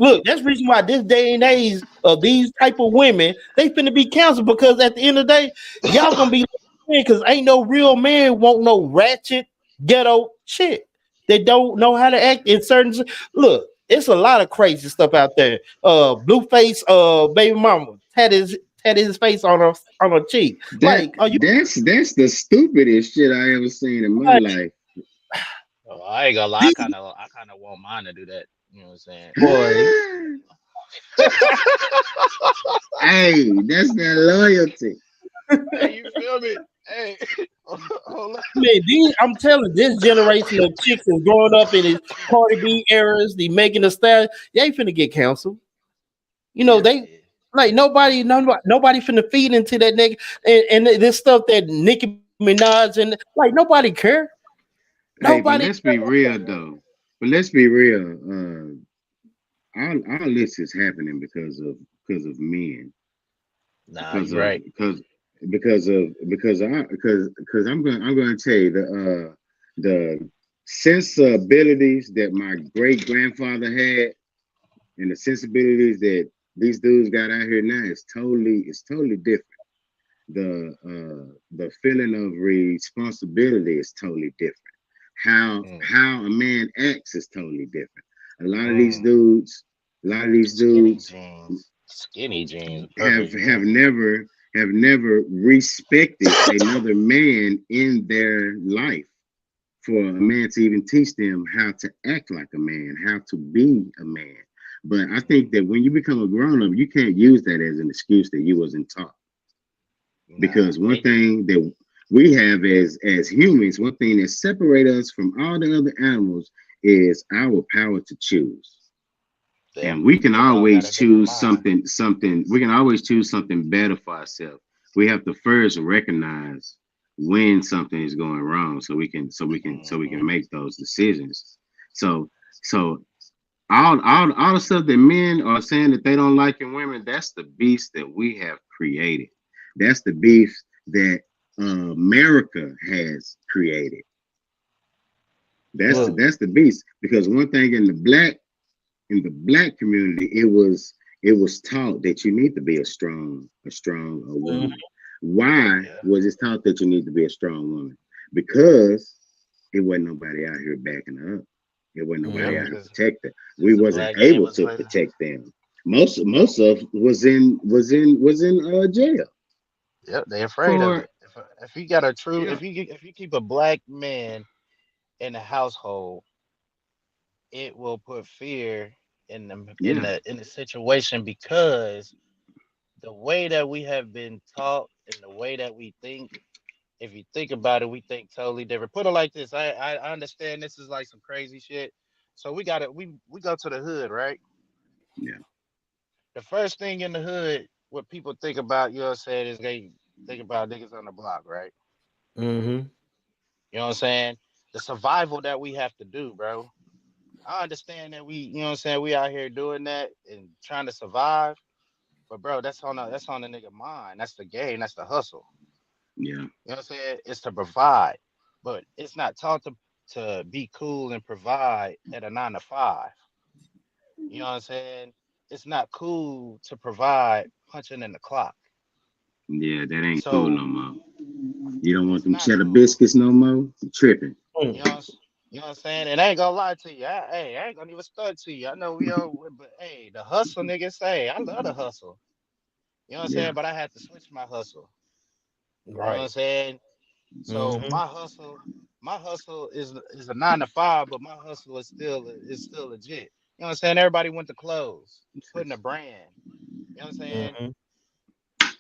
look, that's the reason why this day and age of these type of women, they finna be canceled because at the end of the day, y'all gonna be because ain't no real man want no ratchet ghetto shit. They don't know how to act in certain. Look, it's a lot of crazy stuff out there. Blueface, baby mama had his face on her cheek. that Like, are you that's the stupidest shit I ever seen in my like life. Oh, I ain't gonna lie. these I kind of want mine to do that. You know what I'm saying? boy? Hey, that's that loyalty. Hey, you feel me? Hey, hold on. Man, I'm telling this generation of chicks is growing up in these Cardi B eras, the Megan Thee Stallion, they ain't finna get canceled. They Period. like nobody finna feed into that nigga and this stuff that Nicki Minaj and like nobody care. Hey, but Nobody let's be real though. But let's be real. All this is happening because of men. Nah, Because you of right. because I'm going to tell you the sensibilities that my great grandfather had and the sensibilities that these dudes got out here now is totally different. The feeling of responsibility is totally different. Mm, How a man acts is totally different. A lot of these mm. dudes, a lot of these Skinny dudes jeans. Skinny jeans. have Perfect have example. never respected another man in their life for a man to even teach them how to act like a man, how to be a man. But I think that when you become a grown up, you can't use that as an excuse that you wasn't taught. Nah, Because one they didn't. thing that we have as humans, one thing that separates us from all the other animals is our power to choose. And we Definitely, can because y'all got always a different choose mind. something we can always choose something better for ourselves. We have to first recognize when something is going wrong so we can Hmm. make those decisions. So all the stuff that men are saying that they don't like in women, that's the beast that we have created. That's the beast that America has created. Yeah. look. That's the beast. Because one thing in the black community, it was taught that you need to be a strong Mhm. woman. Why Yeah. was it taught that you need to be a strong woman? Because it wasn't nobody out here backing her up. It wasn't nobody Yep, out here Mhm. because protecting. We the wasn't black man able was to like, protect them. Most of was in jail yep, they afraid of For it. If you got a true, yeah, if you keep a black man in the household, it will put fear in Yeah, in the situation because the way that we have been taught and the way that we think, if you think about it, we think totally different. Put it like this: I understand this is like some crazy shit. So we go to the hood, right? yeah, The first thing in the hood, what people think about, you know what I'm saying, is they think about niggas on the block, right? Mhm. You know what I'm saying? The survival that we have to do, bro. I understand that you know what I'm saying, we out here doing that and trying to survive. But bro, that's on the nigga mind. That's the game. That's the hustle. yeah, You know what I'm saying? It's to provide, but it's not taught to be cool and provide at a 9 to 5. You know what I'm saying? It's not cool to provide punching in the clock. yeah. That ain't cool So no more. You don't want it's them not cheddar cool. biscuits no more. You tripping. You know, you know what I'm saying? And I ain't gonna lie to you. Hey, I ain't gonna even stunt to you. I know we all, but hey, the hustle, niggas say I love the hustle. You know what I'm Yeah, saying? But I had to switch my hustle. You know what I'm Right. saying? So Mhm. my hustle is a 9 to 5, but my hustle is still legit. You know what I'm saying? Everybody went to clothes, putting a brand. You know what I'm saying? Mhm.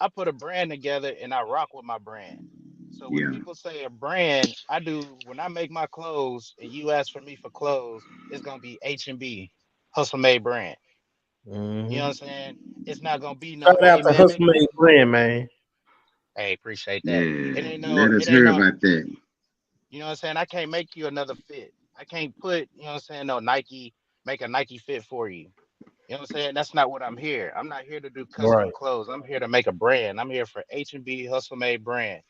I put a brand together and I rock with my brand. So when yeah, people say a brand, I do when I make my clothes and you ask for me for clothes, it's gonna be H&B, Hustle Made brand. You know what Mhm. I'm saying? It's not gonna be no, Shout out hey to man, Hustle Made Brand, man. hey, appreciate that. yeah. Let us It ain't hear no, about that. you know what I'm saying? I can't make you another fit. I can't put, you know what I'm saying, no Nike, make a Nike fit for you. You know what I'm saying? That's not what I'm here. I'm not here to do custom Right. clothes. I'm here to make a brand. I'm here for H&B Hustle Made brand.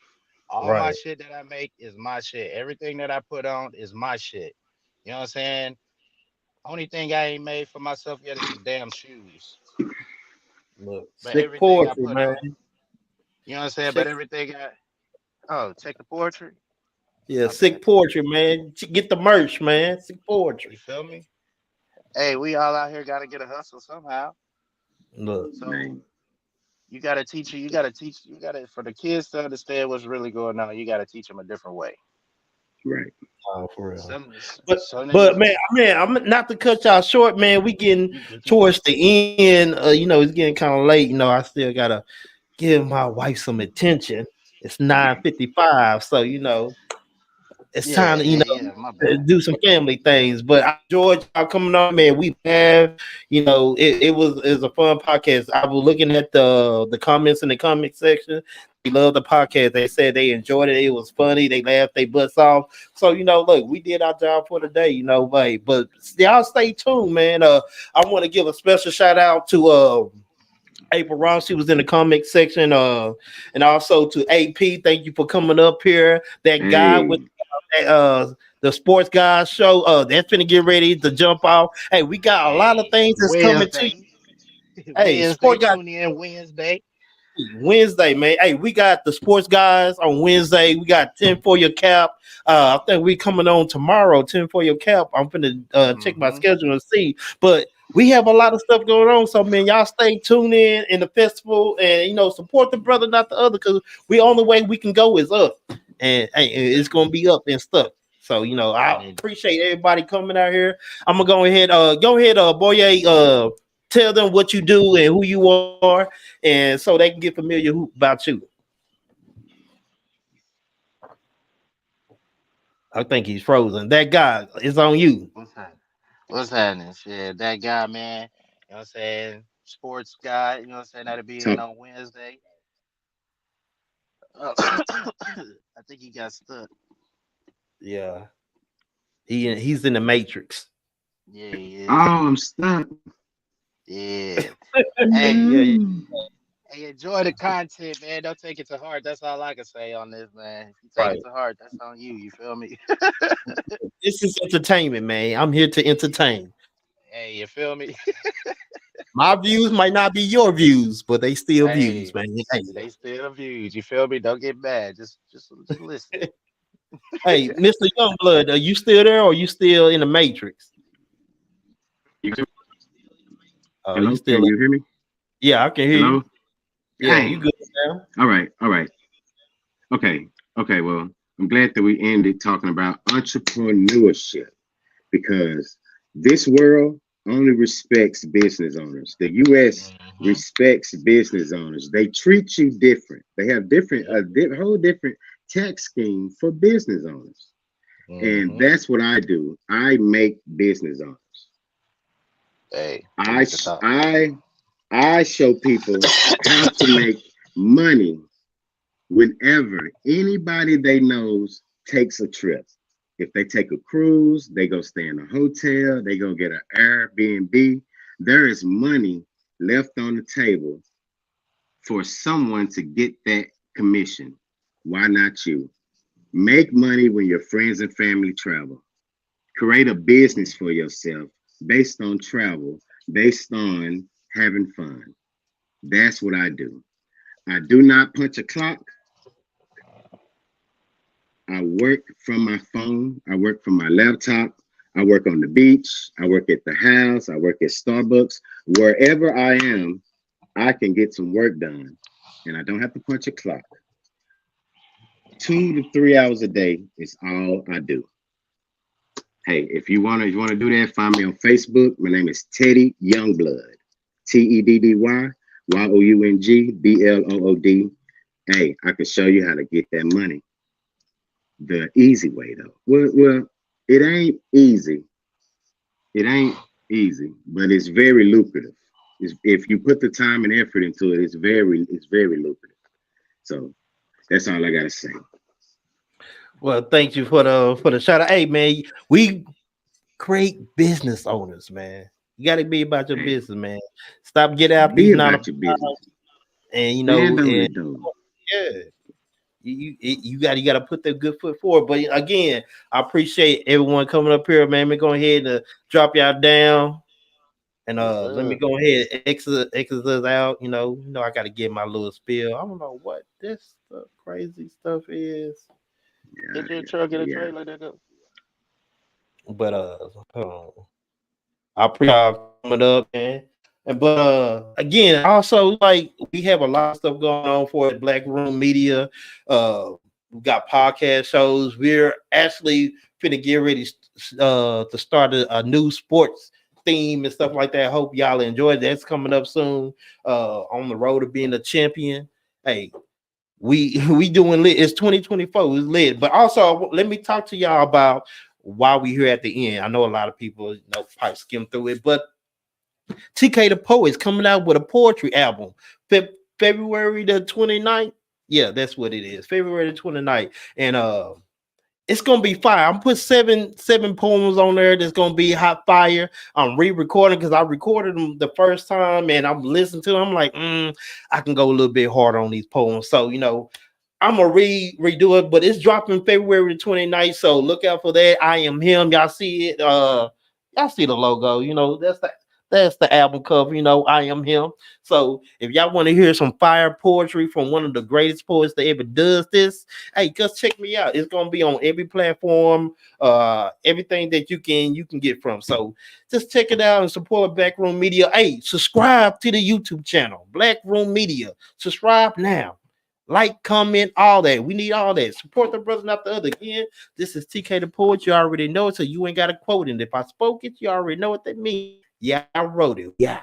All my Right. shit that I make is my shit. Everything that I put on is my shit. You know what I'm saying? Only thing I ain't made for myself yet is some damn shoes. Look, But sick everything I poetry, put man. on, you know what I'm saying? But Sick, everything oh, check the poetry. yeah, Okay. sick poetry, man. Get the merch, man. Sick You poetry. feel me? Hey, we all out here gotta get a hustle somehow. Look, So Man, you gotta for the kids to understand what's really going on, you gotta teach them a different way. right. oh, for real. Some But some but niggas man, I'm not to cut y'all short, man. We getting you good, you good. towards the end. You know, it's getting kind of late. You know, I still gotta give my wife some attention. It's 9:55, so you know it's time Yeah, to yeah, yeah. My bad. do some family things. But I enjoyed y'all coming on, man. We have, you know, it was a fun podcast. I was looking at the comments in the comment section. They love the podcast. They said they enjoyed it. It was funny. They laughed their butts off. So you know, look, we did our job for the day. You know, but y'all stay tuned, man. I want to give a special shout out to April Ross, she was in the comic section. And also to AP, thank you for coming up here. That guy with Hey, the sports guys show, that's finna get ready to jump off. Hey, we got a lot of Hey, things that's coming to you. Wednesday. Hey, Wednesday, sport guys tune in Wednesday. Wednesday, man. Hey, we got the sports guys on Wednesday. We got 10 for your cap. I think we coming on tomorrow, 10 for your cap. I'm finna check my Mm-hmm. schedule and see. But we have a lot of stuff going on. So man, y'all stay tuned in the festival and you know support the brother, not the other, because we only way we can go is up. And hey, it's gonna be up and stuff. So you know, I And it, appreciate everybody coming out here. I'm gonna go ahead, Boye, tell them what you do and who you are, and so they can get familiar about you. I think he's frozen. That guy is on you. what's that? What's happening? Shit, that guy, man. You know what I'm saying? Sports guy. You know what I'm saying? That'll be in talk. on Wednesday. I think he got stuck. Yeah, he's in the Matrix. Yeah, he Oh, is. I'm stuck. Yeah. Hey, Yeah, mm, hey, enjoy the content, man. Don't take it to heart. That's all I can say on this, man. If you take it right. to heart, that's on you. You feel me? This is entertainment, man. I'm here to entertain. Hey, you feel me? My views might not be your views, but they still views, Hey, man. Hey, they still views. You feel me? Don't get mad. Just listen. hey, Mr. Youngblood, are you still there or are you still in the Matrix? You too? You Hello, still can you hear me? Yeah, I can hear you. Hello? Yeah, you Dang. good now? All right. Okay. Well, I'm glad that we ended talking about entrepreneurship because this world only respects business owners. The U.S. Mhm. respects business owners. They treat you different. They have different Yep. whole different tax scheme for business owners. And Mhm. that's what I do. I make business owners. Hey, we I need to sh- talk. I show people how to make money whenever anybody they knows takes a trip. If they take a cruise, they go stay in a hotel, they go get an Airbnb. There is money left on the table for someone to get that commission. Why not you? Make money when your friends and family travel. Create a business for yourself based on travel, based on having fun. That's what I do. I do not punch a clock. I work from my phone. I work from my laptop. I work on the beach. I work at the house. I work at Starbucks. Wherever I am, I can get some work done and I don't have to punch a clock. 2 to 3 hours a day is all I do. Hey, if you wanna do that, find me on Facebook. My name is Teddy Youngblood. TEDDY YOUNGBLOOD. Hey, I can show you how to get that money the easy way though. Well, it ain't easy. It ain't easy, but it's very lucrative. If you put the time and effort into it, it's very lucrative. So that's all I gotta say. Well, thank you for the shout out. Hey man, we great business owners, man. You gotta be about your Hey, business, man. Stop getting out be these 9 to 5 about your business. and Stand on and it though. yeah. You got to put that good foot forward. But again, I appreciate everyone coming up here, man. We go ahead and drop y'all down, and Yes, let me sir. go ahead and exit us out. I got to get my little spiel. I don't know what this crazy stuff is, Yeah, Get your truck, get a yeah. trailer, nigga. but hold on. I appreciate y'all coming up, man. But again, also like we have a lot of stuff going on for Black Room Media. We got podcast shows. We're actually finna get ready to start a new sports theme and stuff like that. I hope y'all enjoy it. That's coming up soon. On the road to being a champion. Hey, we doing lit. It's 2024. It's lit. But also, let me talk to y'all about why we here at the end. I know a lot of people probably skim through it, but TK the Poet is coming out with a poetry album. February the 29th. Yeah, that's what it is. February the 29th. And it's gonna be fire. I'm put seven poems on there that's gonna be hot fire. I'm re-recording because I recorded them the first time and I'm listening to them. I'm like, I can go a little bit harder on these poems. So I'm gonna redo it, but it's dropping February 29th. So look out for that. I Am Him. Y'all see it. Y'all see the logo. That's the album cover. I Am Him. So if y'all want to hear some fire poetry from one of the greatest poets that ever does this, hey, just check me out. It's gonna be on every platform, everything that you can get from. So just check it out and support Black Room Media. Hey, subscribe to the YouTube channel, Black Room Media. Subscribe now. Like, comment, all that. We need all that. Support the brother, not the other. Again, this is TK the Poet. You already know it, so you ain't got to quote it. If I spoke it, you already know what that means. Yeah, I wrote it. Yeah.